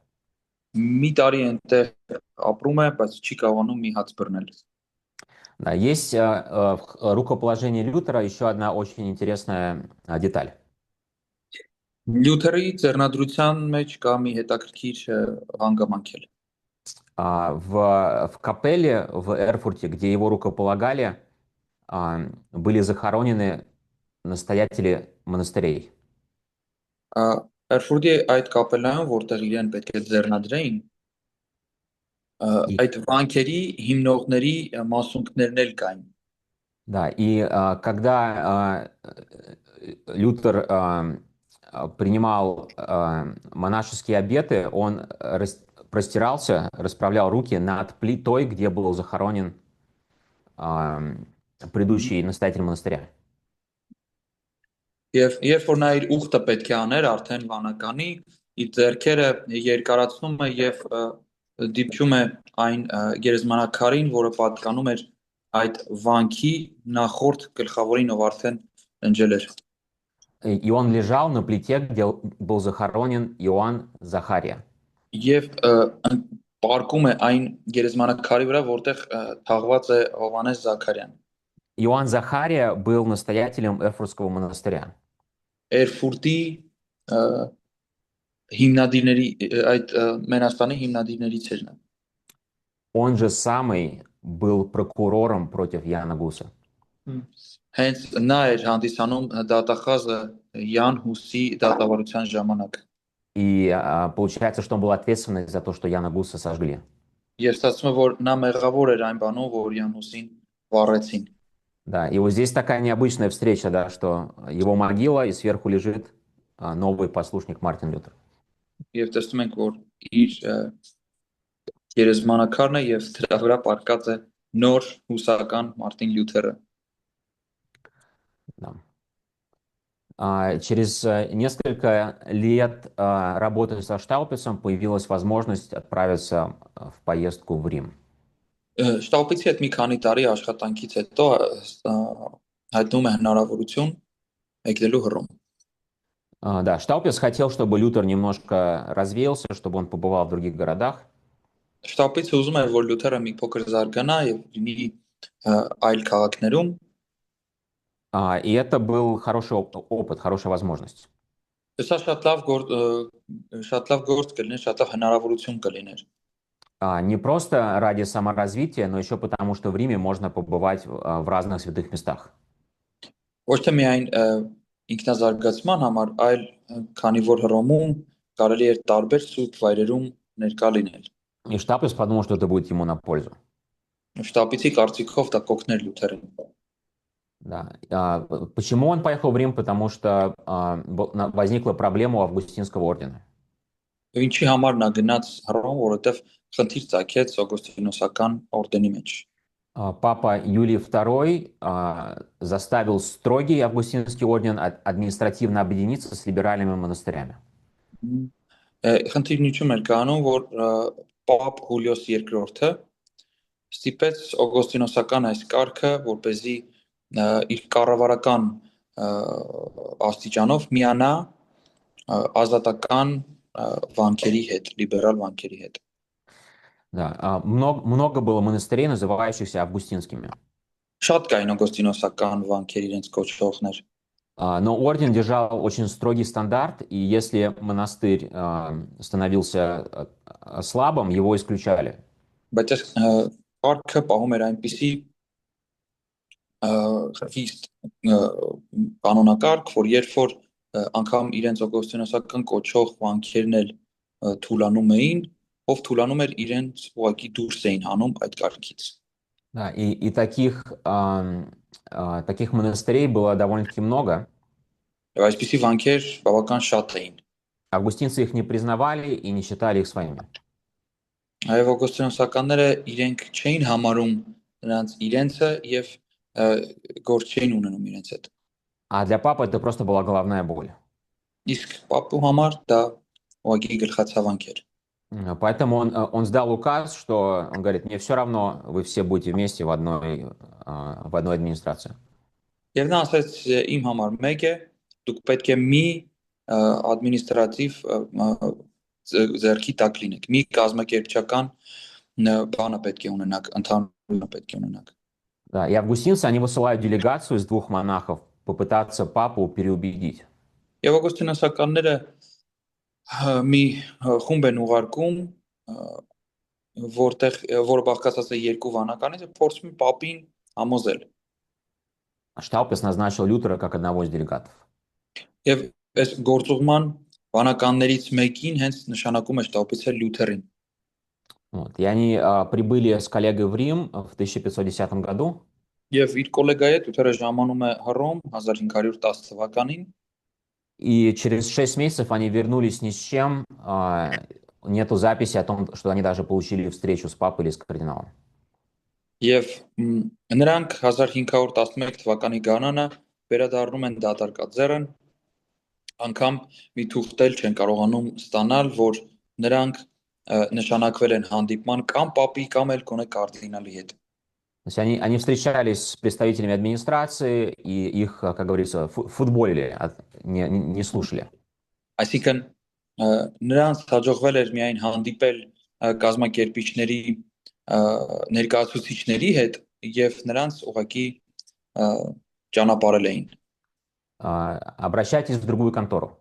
Մի տարի այնտեղ ապրում է, բայց չի կարողանում մի հաց բռնել։ Да, есть в рукоположении Лютера еще одна очень интересная деталь. Լյութերի ձեռնադրության մեջ կա մի հետաքրքիր հանգամանք էլ։ В капелле в Эрфурте, где его рукополагали, были захоронены настоятели монастырей. Էրֆուրտի այդ կապելայում, որտեղ իրեն պետք է ձեռնադրեին, այդ վանքերի հիմնողների մասունքներն էլ կային։ Да, и когда Лютер принимал монашеские обеты, он простирался, расправлял руки над плитой, где был захоронен предыдущий настоятель монастыря. Եվ երբ որ նա իր ուխտը պետք է աներ արդեն վանականի, իր ձեռքերը երկարացնում է եւ դիպչում է այն գերեզմանակարին, որը պատկանում էր այդ վանքի նախորդ գլխավորին, ով արդեն ընջել էր։ И он лежал на плите, где был захоронен Иоанн Захария. Եվ պարկում է այն գերեզմանակարի վրա, որտեղ թաղված է Հովանես Զաքարյան։ Иоанн Захария был настоятелем Эрфуртского монастыря. Էրֆուրտի հիմնադիրների այդ մենաստանի հիմնադիրներից էր նա։ Он же самый был прокурором против Яна Гуса. Հենց նա էր հանդիսանում դատախազը Յան Հուսի դատավարության ժամանակ։ И получается, что он был ответственный за то, что Яна Гуса сожгли. Եվ ստացվում է, որ նա մեղավոր էր այն բանով, որ Յան Հուսին վառեցին։ Да, и вот здесь такая необычная встреча, да, что его могила, и сверху лежит новый послушник Мартин Лютер. Եվ տեսնում ենք, որ իր գերեզմանակարն է եւ դրա վրա պարկած է նոր հուսական Մարտին Լյութերը։ Да. Через несколько лет работы со Штаупицем появилась возможность отправиться в поездку в Рим. Շտապիցի հետ մի քանի տարի աշխատանքից հետո հայտնում է հնարավորություն եկնելու Հռոմ։ Да, Штаупиц хотел, чтобы Лютер немножко развеялся, чтобы он побывал в других городах. Շտապիցը ուզում է, որ Լյութերը մի փոքր զարգանա եւ լինի այլ քաղաքներում։ И это был хороший опыт, хорошая возможность. Սա շատ լավ գործ կլիներ, շատ լավ հնարավորություն կլիներ։ Не просто ради саморазвития, но еще потому, что в Риме можно побывать в разных святых местах. Ոչ թե միայն ինքնազարգացման համար, այլ քանի որ Հռոմում կարելի էր տարբեր սուրբ վայրերում ներկա լինել։ И Штапес подумал, что это будет ему на пользу. Շտապիցի կարծիքով դա կօգներ Լյութերին։ Да. Почему он поехал в Рим? Потому что возникла проблема у Августинского ордена. Եվ ինչի համար նա գնաց Հռոմ, որովհետև խնդիր ծագեց Օգոստինոսական օրդենի մեջ։ Папа Юлий II заставил строгий Августинский орден административно объединиться с либеральными монастырями. Խնդիրն ինչու՞մ էր կանում, որ Պապ Հուլիոս II-ը ստիպեց Օգոստինոսական այս կարգը, որպեսզի իր կառավարական աստիճանով միանա ազատական վանքերի հետ, լիբերալ ванքերի հետ։ Да, много было монастырей, называющихся августинскими. Շատ կային օգոստինոսական վանքեր իրենց կոչողներ։ Но орден держал очень строгий стандарт, и если монастырь становился слабым, его исключали. Բայց այս կարգը պահում էր այնպիսի խիստ կանոնակարգ, որ երբ որ անգամ իրենց օգոստինոսական կոչող վանքերն էլ թուլանում էին, ով թուլանում էր իրենց ուղղակի դուրս էին հանում այդ կարգից։ Да, и таких монастырей было довольно-таки много. Եվ այսպիսի վանքեր բավական շատ էին։ Августинцы их не признавали и не считали их своими. Այո, օգոստինոսականները իրենք չէին համարում նրանց իրենցը եւ գործ չէին ունենում իրենց հետ։ А для папы это просто была головная боль. Իսկ պապու համար դա ուղղակի գլխացավանք էր։ Поэтому он сдал указ, что он говорит, мне все равно, вы все будете вместе в одной администрации. Եվ նա ասաց իմ համար մեկ է, դուք պետք է մի ադմինիստրատիվ ձեռքի տակ լինեք, մի կազմակերպչական բանը պետք է ունենաք, ընդհանուր պետք է ունենաք։ Да, и августинцы, они высылают делегацию из 2 монахов попытаться папу переубедить. Եվ օգոստինոսականները մի խումբ են ուղարկում, որը բաղկացած է 2 վանականից, եւ փորձում են պապին համոզել։ Штаупес назначил Лютера как одного из делегатов. Եվ այս գործուղման վանականներից մեկին հենց նշանակում է Շտաուպեսը Լյութերին։ Вот. И они прибыли с коллегой в Рим в 1510 году. Եվ իր գոլեգայի հետ Լյութերը ժամանում է Հռոմ 1510 թվականին։ И через 6 месяцев они вернулись ни с чем. Нету записи о том, что они даже получили встречу с папой или с кардиналом. Եվ նրանք 1511 թվականի գարնանը վերադառնում են դատարկաձեռն, անգամ մի թուղթել չեն կարողանում ստանալ, որ նրանք նշանակվել են հանդիպման կամ պապի կամ էլ գոնե կարդինալի հետ։ То есть они встречались с представителями администрации и их, как говорится, футболили, не слушали. Այսինքն նրանց հաջողվել էր միայն հանդիպել կազմակերպիչների ներկայացուցիչների հետ եւ նրանց ուղղակի ճանապարհել էին։ Обращайтесь в другую контору.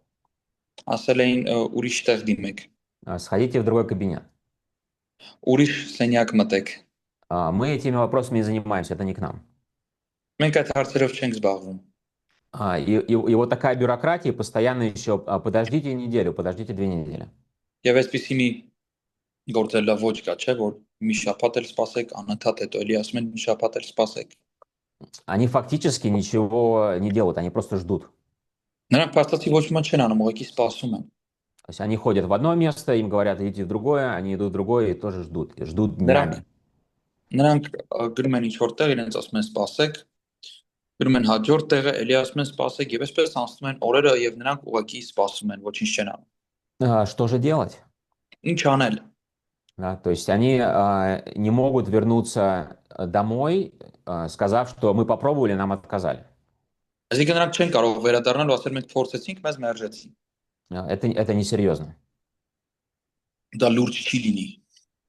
Ասել էին ուրիշ տեղ դիմեք։ Сходите в другой кабинет. Ուրիշ սենյակ мտեք։ Мы этими вопросами не занимаемся, это не к нам. Մենք այդ հարցերով չենք զբաղվում։ И вот такая бюрократия постоянно еще подождите неделю, подождите 2 недели. Եվ այսպեսի մի գործելավոճ կա, չէ՞, որ մի շաբաթ էլ սպասեք, անընդհատ հետո էլի ասում են մի շաբաթ էլ սպասեք։ Они фактически ничего не делают, они просто ждут. Նրանք փաստացի ոչ մի չեն անում, ուղղակի սպասում են։ То есть они ходят в одно место, им говорят, идите в другое, они идут в другое и тоже ждут днями. Նրանք գրում են ինչ-որ տեղ, իրենց ասում են սպասեք, գրում են հաջորդ տեղը, էլի ասում են սպասեք, եւ այսպես անցնում են օրերը եւ նրանք ուղղակի սպասում են, ոչինչ չեն անում։ Что же делать? Ինչ անել։ Да, то есть они не могут вернуться домой, сказав, что мы попробовали, нам отказали. Այսինքն նրանք չեն կարող վերադառնալ ու ասել մենք փորձեցինք, մեզ մերժեցին։ Это несерьезно. Դա լուրջ չի լինի։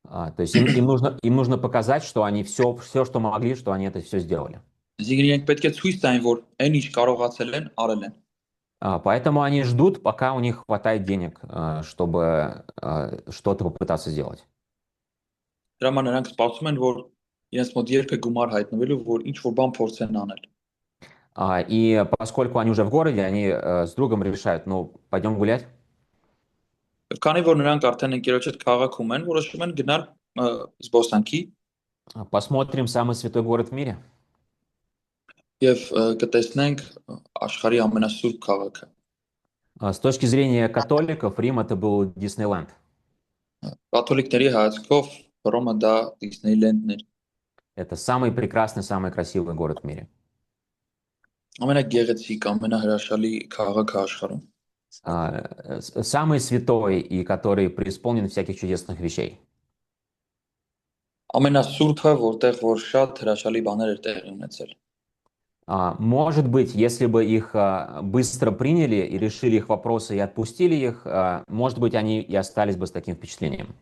То есть им нужно показать, что они все, что могли, что они это все сделали. Այսինքն իրենք պետք է ցույց տային, որ այն ինչ կարողացել են, արել են։ Поэтому они ждут, пока у них хватает денег, чтобы что-то попытаться сделать. Դրա համար նրանք սպասում են, որ իրենց մոտ երբ է գումար հայտնվելու, որ ինչ որ բան փորձեն անել։ И поскольку они уже в городе, они с другом решают, ну, пойдем гулять. Քանի որ նրանք արդեն ընկերոջ հետ քաղաքում են, որոշում են գնալ զբոսանքի Посмотрим самый святой город в мире. եւ կտեսնենք աշխարհի ամենասուրբ քաղաքը։ С точки зрения католиков, Рим это был Диснейленд. Կաթոլիկների հայացքով Հռոմը դա Դիսնեյլենդն էր, Это самый прекрасный, самый красивый город в мире. ամենագեղեցիկ, ամենահրաշալի քաղաքը աշխարհում։ Самый святой и который преисполнен всяких чудесных вещей. Ամենասուրբը, որտեղ որ շատ հրաշալի բաներ էր տեղի ունեցել։ Может быть, если бы их быстро приняли и решили их вопросы и отпустили их, может быть, они и остались бы с таким впечатлением.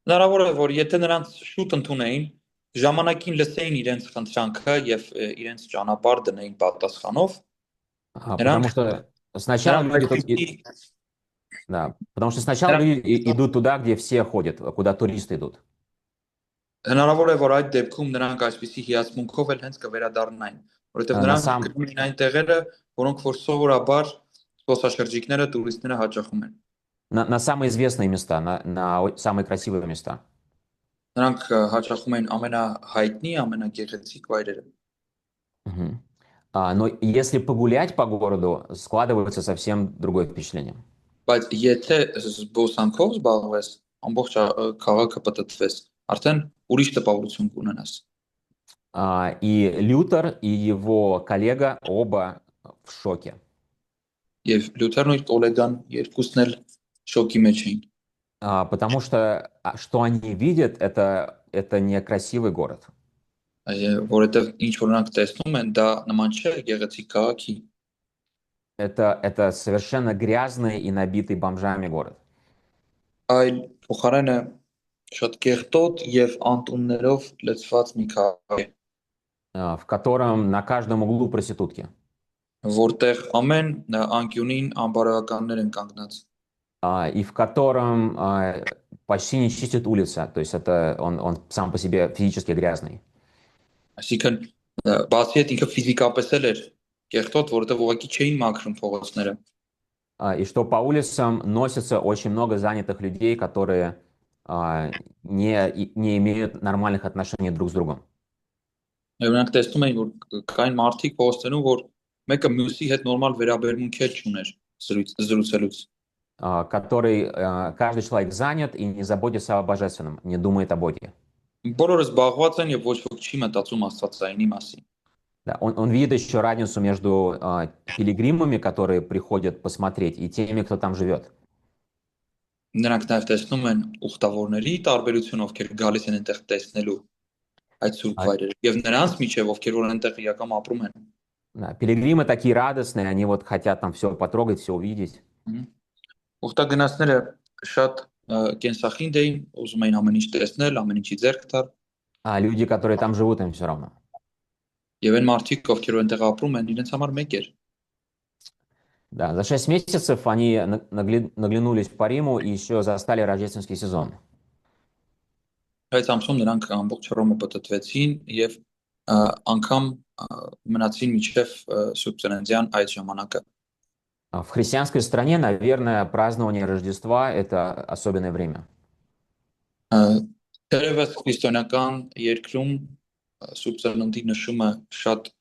Հնարավոր է, որ եթե նրանց շուտ ընդունեին, ժամանակին լսեին իրենց խնդրանքը եւ իրենց ճանապարհ դնեին պատասխանով, Потому что сначала люди да, потому что сначала люди идут туда, где все ходят, куда туристы идут. հնարավոր է, որ այդ դեպքում նրանք այսպիսի հիացմունքով էլ հենց կվերադառնային, որովհետեւ նրանք գնում են այն տեղերը, որոնք որ սովորաբար զբոսաշրջիկները, տուրիստները հաճախում են։ На самые известные места, на самые красивые места. Նրանք հաճախում են ամենահայտնի, ամենագեղեցիկ վայրերը։ Но если погулять по городу, складывается совсем другое впечатление. Բայց եթե զբոսանքով զբաղվես, ամբողջ քաղաքը պատտվես, արդեն ուրիշ տպավորություն կունենաս։ И Лютер, и его коллега оба в шоке. Եվ Լյութերն ու իր գոլեգան երկուսն էլ շոկի մեջ էին։ Потому что они видят, это не красивый город. Որովհետև ինչ որ նրանք տեսնում են, դա նման չէ գեղեցիկ քաղաքի։ Это совершенно грязный и набитый бомжами город. Այլ փոխարենը շատ կեղտոտ եւ անտուններով լցված մի քաղաք է, в котором на каждом углу проститутки. Որտեղ ամեն անկյունին ամբարականներ են կանգնած։ И в котором почти не чистит улица, то есть он сам по себе физически грязный. Այսինքն բացի այդ ինքը ֆիզիկապես էլ էր կեղտոտ, որովհետև ուղղակի չէին մաքրում փողոցները։ И что по улицам носится очень много занятых людей, которые не имеют нормальных отношений друг с другом. Եվ նրանք տեսնում էին, որ կային մարդիկ փողոցներում, որ մեկը մյուսի հետ նորմալ վերաբերմունք էլ չուներ զրուցելուց։ Который каждый человек занят и не заботится о божественном, не думает о Боге. Բոլորը զբաղված են եւ ոչ ոք չի մտածում Աստվածայինի մասին։ Да, он видит еще разницу между пилигримами, которые приходят посмотреть, и теми, кто там живет. Նրանք նաև տեսնում են ուխտավորների տարբերությունը, ովքեր գալիս են այնտեղ տեսնելու այդ սուրբ վայրերը, եւ նրանց միջև, ովքեր որ այնտեղ իրական ապրում են։ Да, пилигримы такие радостные, они вот хотят там все потрогать, все увидеть. Ուխտագնացները շատ կենսախինդ էին, ուզում էին ամեն ինչ տեսնել, ամեն ինչի ձեռք տալ։ А люди, которые там живут, им все равно. Եվ այն մարդիկ, ովքեր այնտեղ ապրում են, իրենց համար մեկ էր։ Да, за 6 месяцев они наглянулись по Риму и еще застали рождественский сезон. Այս ամսում նրանք ամբողջ Հռոմը պատտվեցին եւ անգամ մնացին միջև Սուրբ Ծննդյան այդ ժամանակը։ В христианской стране, наверное, празднование Рождества – это особенное время. Դերևս քրիստոնեական երկրում Սուրբ Ծննդի նշումը շատ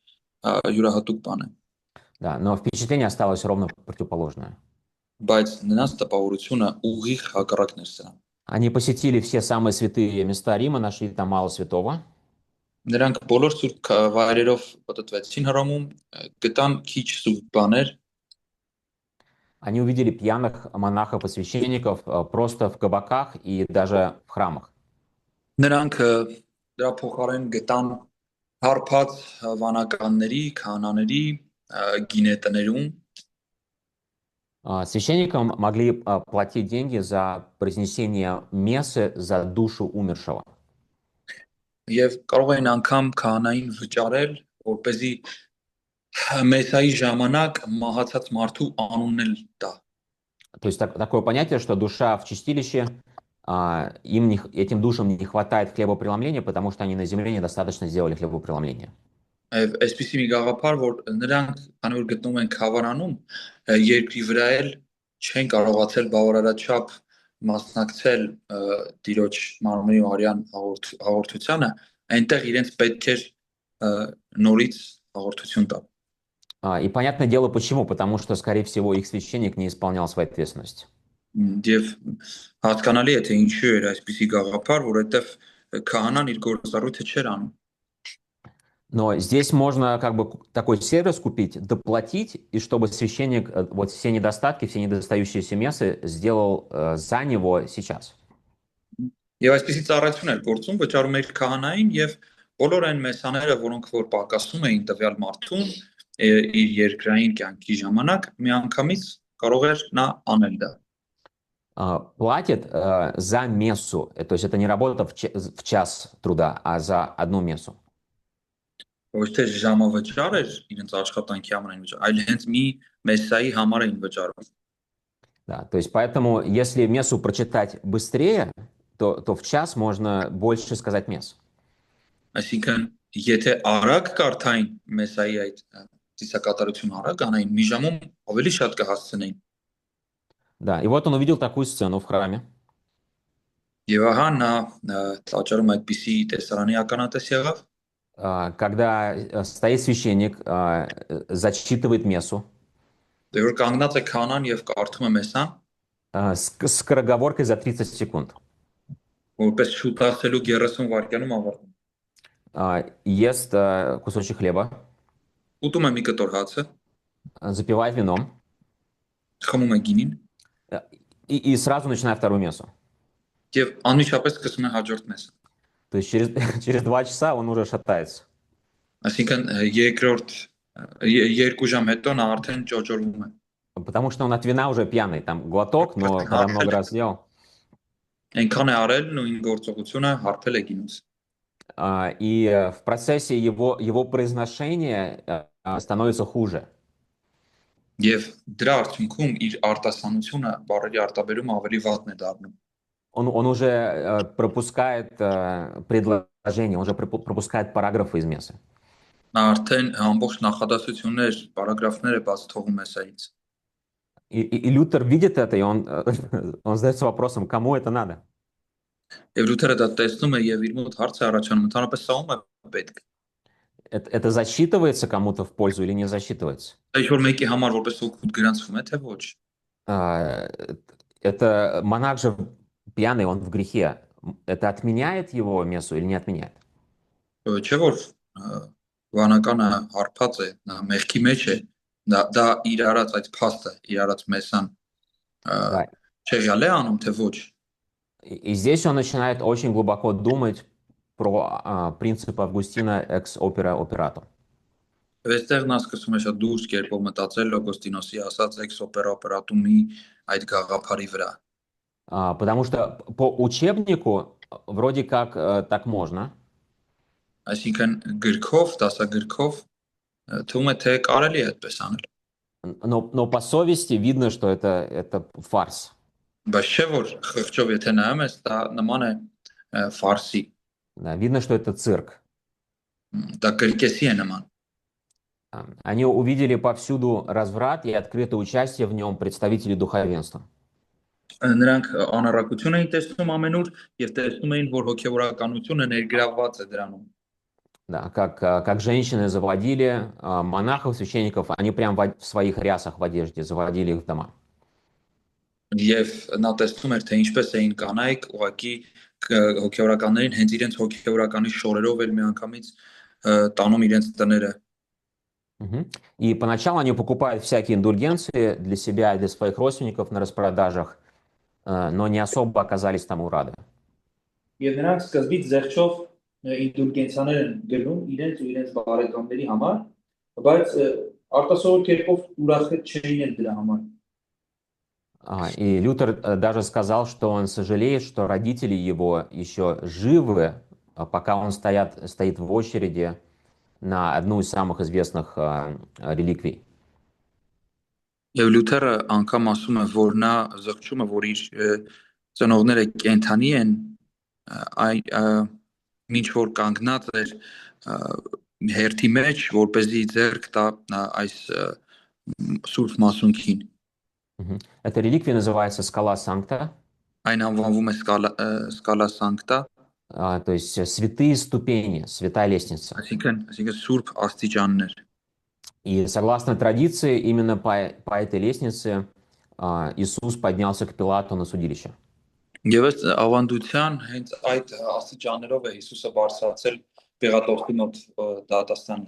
յուրահատուկ բան է։ Да, но впечатление осталось ровно противоположное. Բայց նրանց տպավորությունը ուղիղ հակառակն էր սրան։ Они посетили все самые святые места Рима, нашли там мало святого. Նրանք բոլոր սուրբ վայրերով պատտվեցին Հռոմում, գտան քիչ սուրբ բաներ։ Они увидели пьяных монахов и священников просто в кабаках и даже в храмах. Նրանք դրա փոխարեն գտան հարբած վանականների, քահանաների գինետներում։ Священникам могли платить деньги за произнесение мессы за душу умершего. Եվ կարող էին անգամ քահանային վճարել, որպեսզի մեսայի ժամանակ մահացած մարդու անունն էլ տա։ То есть такое понятие, что душа в чистилище, этим душам не хватает хлебопреломления, потому что они на земле недостаточно сделали хлебопреломления. Այսպիսի մի գաղափար, որ նրանք, քանի որ գտնվում են Քավարանում, երկրի վրա էլ չեն կարողացել բավարարաչափ մասնակցել Տիրոջ մարմնի ու արյան հաղորդությանը, այնտեղ իրենց պետք էր նորից հաղորդություն տալ։ И понятное дело, почему. Потому что, скорее всего, их священник не исполнял свою ответственность. Եվ հասկանալի է, թե ինչու էր այսպիսի գաղափար, որովհետև քահանան իր գործառույթը չէր անում։ Но здесь можно как бы такой сервис купить, доплатить, и чтобы священник вот все недостатки, все недостающиеся места сделал за него сейчас. Եվ այսպիսի ծառայություն էր գործում, վճարում էր քահանային եւ բոլոր այն մեսաները, որոնք որ պակասում էին տվյալ մարդուն իր երկրային կյանքի ժամանակ, միանգամից կարող էր նա անել դա։ Платит за мессу, то есть это не работа в час труда, а за одну мессу. Ոչ թե ժամավճար էր իրենց աշխատանքի համար այն վճար, այլ հենց մի մեսայի համար էին վճարում։ Да, то есть поэтому, если мессу прочитать быстрее, то в час можно больше сказать месс. Այսինքն, եթե արագ կարդային մեսայի այդ ծիսակատարությունը արագ անային, մի ժամում ավելի շատ կհասցնեին։ Да, и вот он увидел такую сцену в храме. Եվ ահա նա տաճարում այդպիսի տեսարանի ականատես եղավ, когда стоит священник, зачитывает мессу. Դե որ կանգնած է քահանան եւ կարդում է մեսան, с скороговоркой за 30 секунд. որպես շուտացելու 30 վայրկյանում ավարտում։ Ест кусочек хлеба. Ուտում է մի կտոր հացը, запивает вином. խմում է գինին, и сразу начинает вторую мессу. Եվ անմիջապես սկսում է հաջորդ մեսը։ То есть через 2 часа он уже шатается. Այսինքն երկրորդ 2 ժամ հետո նա արդեն ճոճորվում է։ Потому что он от вина уже пьяный, там глоток, но когда много раз ел. Այնքան է արել նույն գործողությունը հարբել է գինուց։ И в процессе его произношения становится хуже. Եվ դրա արդյունքում իր արտասանությունը բառերի արտաբերումը ավելի վատն է դառնում։ Он уже пропускает предложение, он уже пропускает параграфы из мессы. Նա արդեն ամբողջ նախադասություններ, պարագրաֆներ է բաց թողում մեսայից։ И Лютер видит это, и он задается вопросом, кому это надо? Եվ Լութերը դա տեսնում է եւ իր մոտ հարց է առաջանում, ընդհանրապես սա ում է պետք։ Это засчитывается кому-то в пользу или не засчитывается? Ինչ որ մեկի համար որպես օգուտ գրանցվում է, թե ոչ։ Это монах же пьяный, он в грехе. Это отменяет его мессу или не отменяет? Չէ՞ որ վանականը հարբած է, նա մեղքի մեջ է, դա իր արած այդ փաստը, իր արած մեսան չեղյալ է անում, թե ոչ։ И здесь он начинает очень глубоко думать про принцип Августина ex opere operato. Այստեղ նա սկսում է շատ դուրս կերպով մտածել Օգոստինոսի ասած ex opere operatum-ի այդ գաղափարի վրա։ Потому что по учебнику вроде как так можно. Այսինքն գրքով, դասագրքով թվում է թե կարելի է այդպես аնել։ Но по совести видно, что это фарс. Բայց չէ որ խղճով եթե նայում ես, դա նման է ֆարսի։ Да, видно, что это цирк. Դա կրկեսի է նման։ Они увидели повсюду разврат и открытое участие в нем представителей духовенства. Նրանք անառակություն էին տեսնում ամենուր եւ տեսնում էին, որ հոգեվորականությունը ներգրավված է դրանում։ Да, как женщины заводили монахов, священников, они прям в своих рясах в одежде заводили их в дома. Եվ նա տեսնում էր, թե ինչպես էին կանայք ուղակի հոգեվորականներին հենց իրենց հոգեվորականի շորերով էլ միանգամից տանում իրենց տները։ И поначалу они покупают всякие индульгенции для себя и для своих родственников на распродажах, но не особо оказались тому рады. Եվ նրանք սկզբից զեղչով ինդուլգենցիաներ են գնում իրենց ու իրենց բարեկամների համար, բայց արտասովոր կերպով ուրախ չէին դրա համար։ И Лютер даже сказал, что он сожалеет, что родители его еще живы, пока он стоит в очереди на одну из самых известных реликвий. Եվ Լութերը անգամ ասում է, որ նա զղջում է, որ իր ծնողները կենթանի են, ինչ որ կանգնած էր հերթի մեջ, որպեսզի ձեռք տա այս սուրբ մասունքին։ Эта реликвия называется скала Санкта, Այն անվանվում է Scala Sancta, то есть святые ступени, святая лестница. այսինքն սուրբ աստիճաններ։ И согласно традиции, именно по этой лестнице Иисус поднялся к Пилату на судилище. Եվ ըստ ավանդության հենց այդ աստիճաններով է Հիսուսը բարձրացել Պեղատոստի մոտ դատաստան։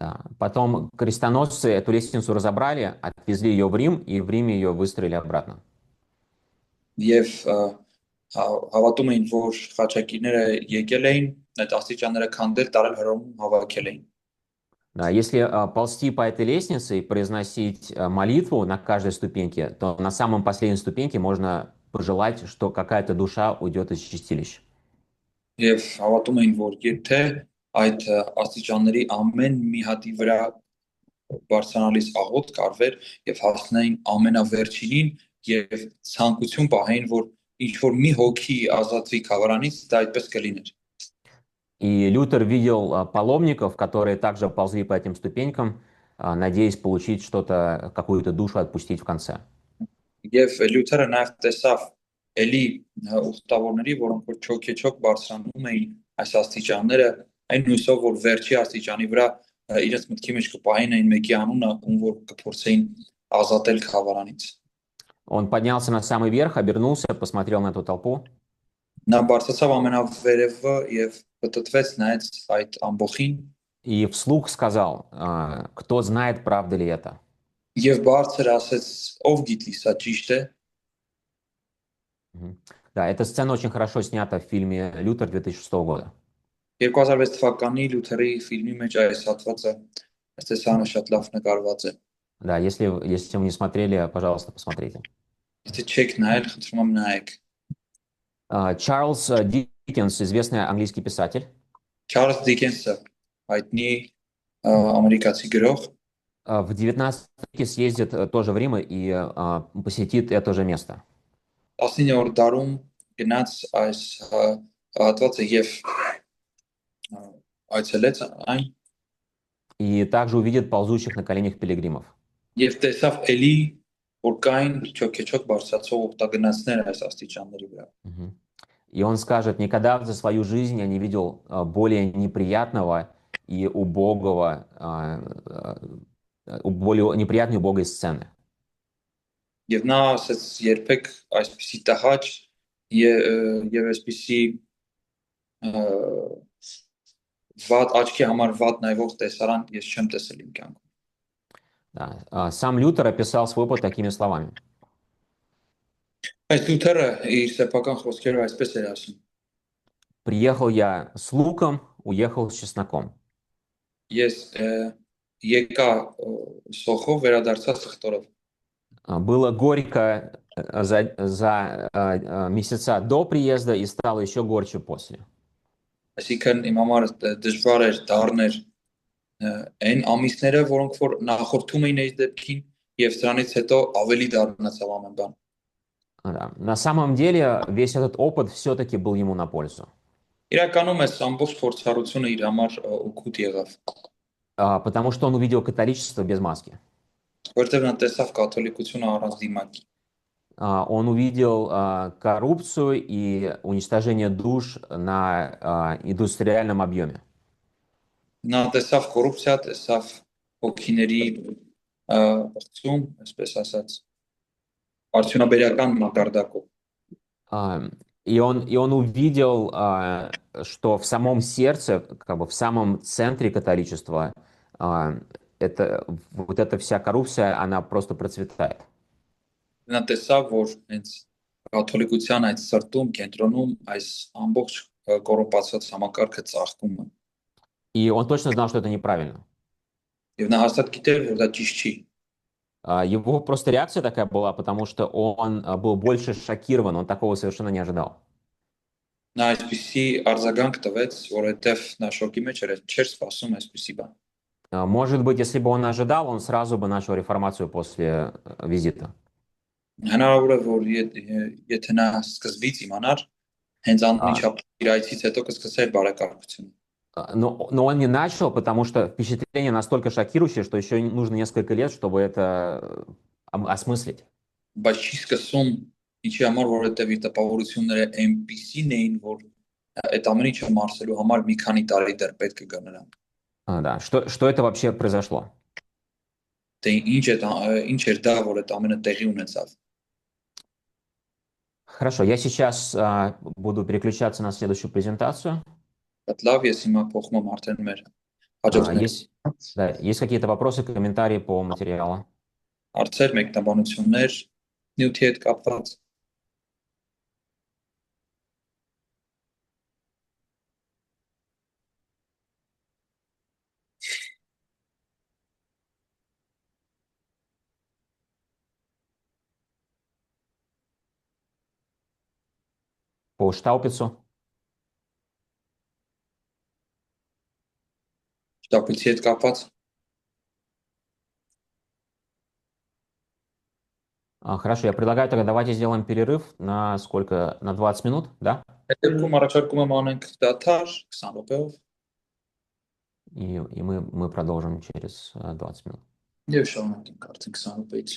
Да. Потом крестоносцы эту лестницу разобрали, отвезли ее в Рим, и в Риме ее выстроили обратно. Եվ հավատում էին, որ խաչակիրները եկել էին, այդ աստիճանները քանդել, տարել Հռոմում հավաքել էին։ Да, если ползти по этой лестнице и произносить молитву на каждой ступеньке, то на самом последней ступеньке можно пожелать, что какая-то душа уйдет из чистилища. Եվ հավատում էին, որ եթե այդ աստիճանների ամեն մի հատի վրա բարձրանալիս աղոթ կարվեր եւ հասնեին ամենավերջինին եւ ցանկություն պահեին, որ ինչ որ մի հոգի ազատվի խավարանից, դա այդպես կլիներ։ И Лютер видел паломников, которые также ползли по этим ступенькам, надеясь получить что-то, какую-то душу отпустить в конце. Եվ Լյութերը նաև տեսավ էլի ուխտավորների, որոնք որ չոքեչոք բարձրանում էին այս աստիճանները, այն հույսով, որ վերջի աստիճանի վրա իրենց մտքի մեջ կպահին այն մեկի անունը, ում որ կփորձեին ազատել խավարանից։ Он поднялся на самый верх, обернулся, посмотрел на эту толпу Նա բարձրացավ ամենավերևը եւ պատտվեց նայեց այդ ամբողին и вслух сказал, кто знает, правда ли это. եւ բարձր ասեց ով գիտի սա ճիշտ է։ Да, эта сцена очень хорошо снята в фильме «Лютер» 2006 года. 2006 թվականի Լյութերի ֆիլմի մեջ այս հատվածը այս տեսանը շատ լավ նկարված է։ Да, если вы не смотрели, пожалуйста, посмотрите. Եթե չեք նայել, խնդրում եմ նայեք։ Чарльз Диккенс, известный английский писатель, Չարլզ Դիկենսը հայտնի ամերիկացի գրող в 19 веке съездит тоже в Рим и посетит это же место. 19-րդ դարում գնաց այս հատվածը եւ այցելեց այն И также увидит ползущих на коленях пилигримов. եւ տեսավ էլի որ կային չոքեչոք բարձրացող ուխտագնացներ այս աստիճանների вրա։ И он скажет, никогда за свою жизнь я не видел более неприятного и убогого, более неприятной убогой сцены. Եվ նա ասաց երբեք այսպիսի տհաճ եւ այսպիսի վատ աչքի համար վատ նայվող տեսարան ես չեմ տեսել իմ կյանքում։ Да. Сам Лютер описал свой опыт такими словами. Այս Լյութերը իր սեփական խոսքերով այսպես էր ասում. Приехал я с луком, уехал с чесноком. Ես եկա սոխով վերադարձա սխտորով։ Было горько за месяца до приезда и стало еще горче после. Այսինքն իմ համար դժվար էր դառներ այն ամիսները, որոնք որ նախորդում էին այս դեպքին եւ սրանից հետո ավելի դառնացավ ամեն բան։ Да. На самом деле весь этот опыт все-таки был ему на пользу. Իրականում այս ամբողջ փորձառությունը իր համար օգուտ եղավ, Потому что он увидел католичество без маски. որտեղ նա տեսավ կաթոլիկությունը առանց դիմակի։ Он увидел коррупцию и уничтожение душ на индустриальном объеме. Նա տեսավ կոռուպցիա, տեսավ հոգիների բացում, այսպես ասած, արդյունաբերական մակարդակով։ И он увидел, что в самом сердце, как бы в самом центре католичества, вот эта вся коррупция, она просто процветает. Նա տեսավ, որ հենց կաթոլիկության այդ սրտում, կենտրոնում այս ամբողջ կոռուպացված համակարգը ծաղկում է։ И он точно знал, что это неправильно. Եվ նա հաստատ գիտեր, որ դա ճիշտ չի։ Его просто реакция такая была, потому что он был больше шокирован, он такого совершенно не ожидал. Նա այսպիսի արձագանք տվեց, որովհետև նա շոկի մեջ էր, չէր սպասում այսպիսի բան։ Может быть, если бы он ожидал, он сразу бы начал реформацию после визита. Հնարավոր է, որ եթե նա սկզբից իմանար, հենց անմիջապես իր այցից հետո կսկսեր բարեկարգությունը։ Но он не начал, потому что впечатление настолько шокирующее, что еще нужно несколько лет, чтобы это осмыслить. Բայց չի սկսում ինչի համար, որովհետև իր տպավորությունները այնպիսին էին, որ այդ ամեն ինչը մարսելու համար մի քանի տարի դեռ պետք է գա նրան։ Да. Что это вообще произошло? Դե ինչ էր դա, որ այդ ամենը տեղի ունեցավ։ Хорошо, я сейчас буду переключаться на следующую презентацию. Բայց լավ, ես հիմա փոխում եմ արդեն մեր հաջորդներ։ Есть какие-то вопросы, комментарии по материалу? Հարցեր, մեկնաբանություններ նյութի հետ կապված։ По Штаупицу? Շտապույցի հետ կապված։ Хорошо, я предлагаю тогда давайте сделаем перерыв на сколько? На 20 минут, да? Այդ դեպքում առաջարկում եմ անենք դաթար 20 րոպեով И мы продолжим через 20 минут. եւ շարունակենք արդեն 20 րոպեից։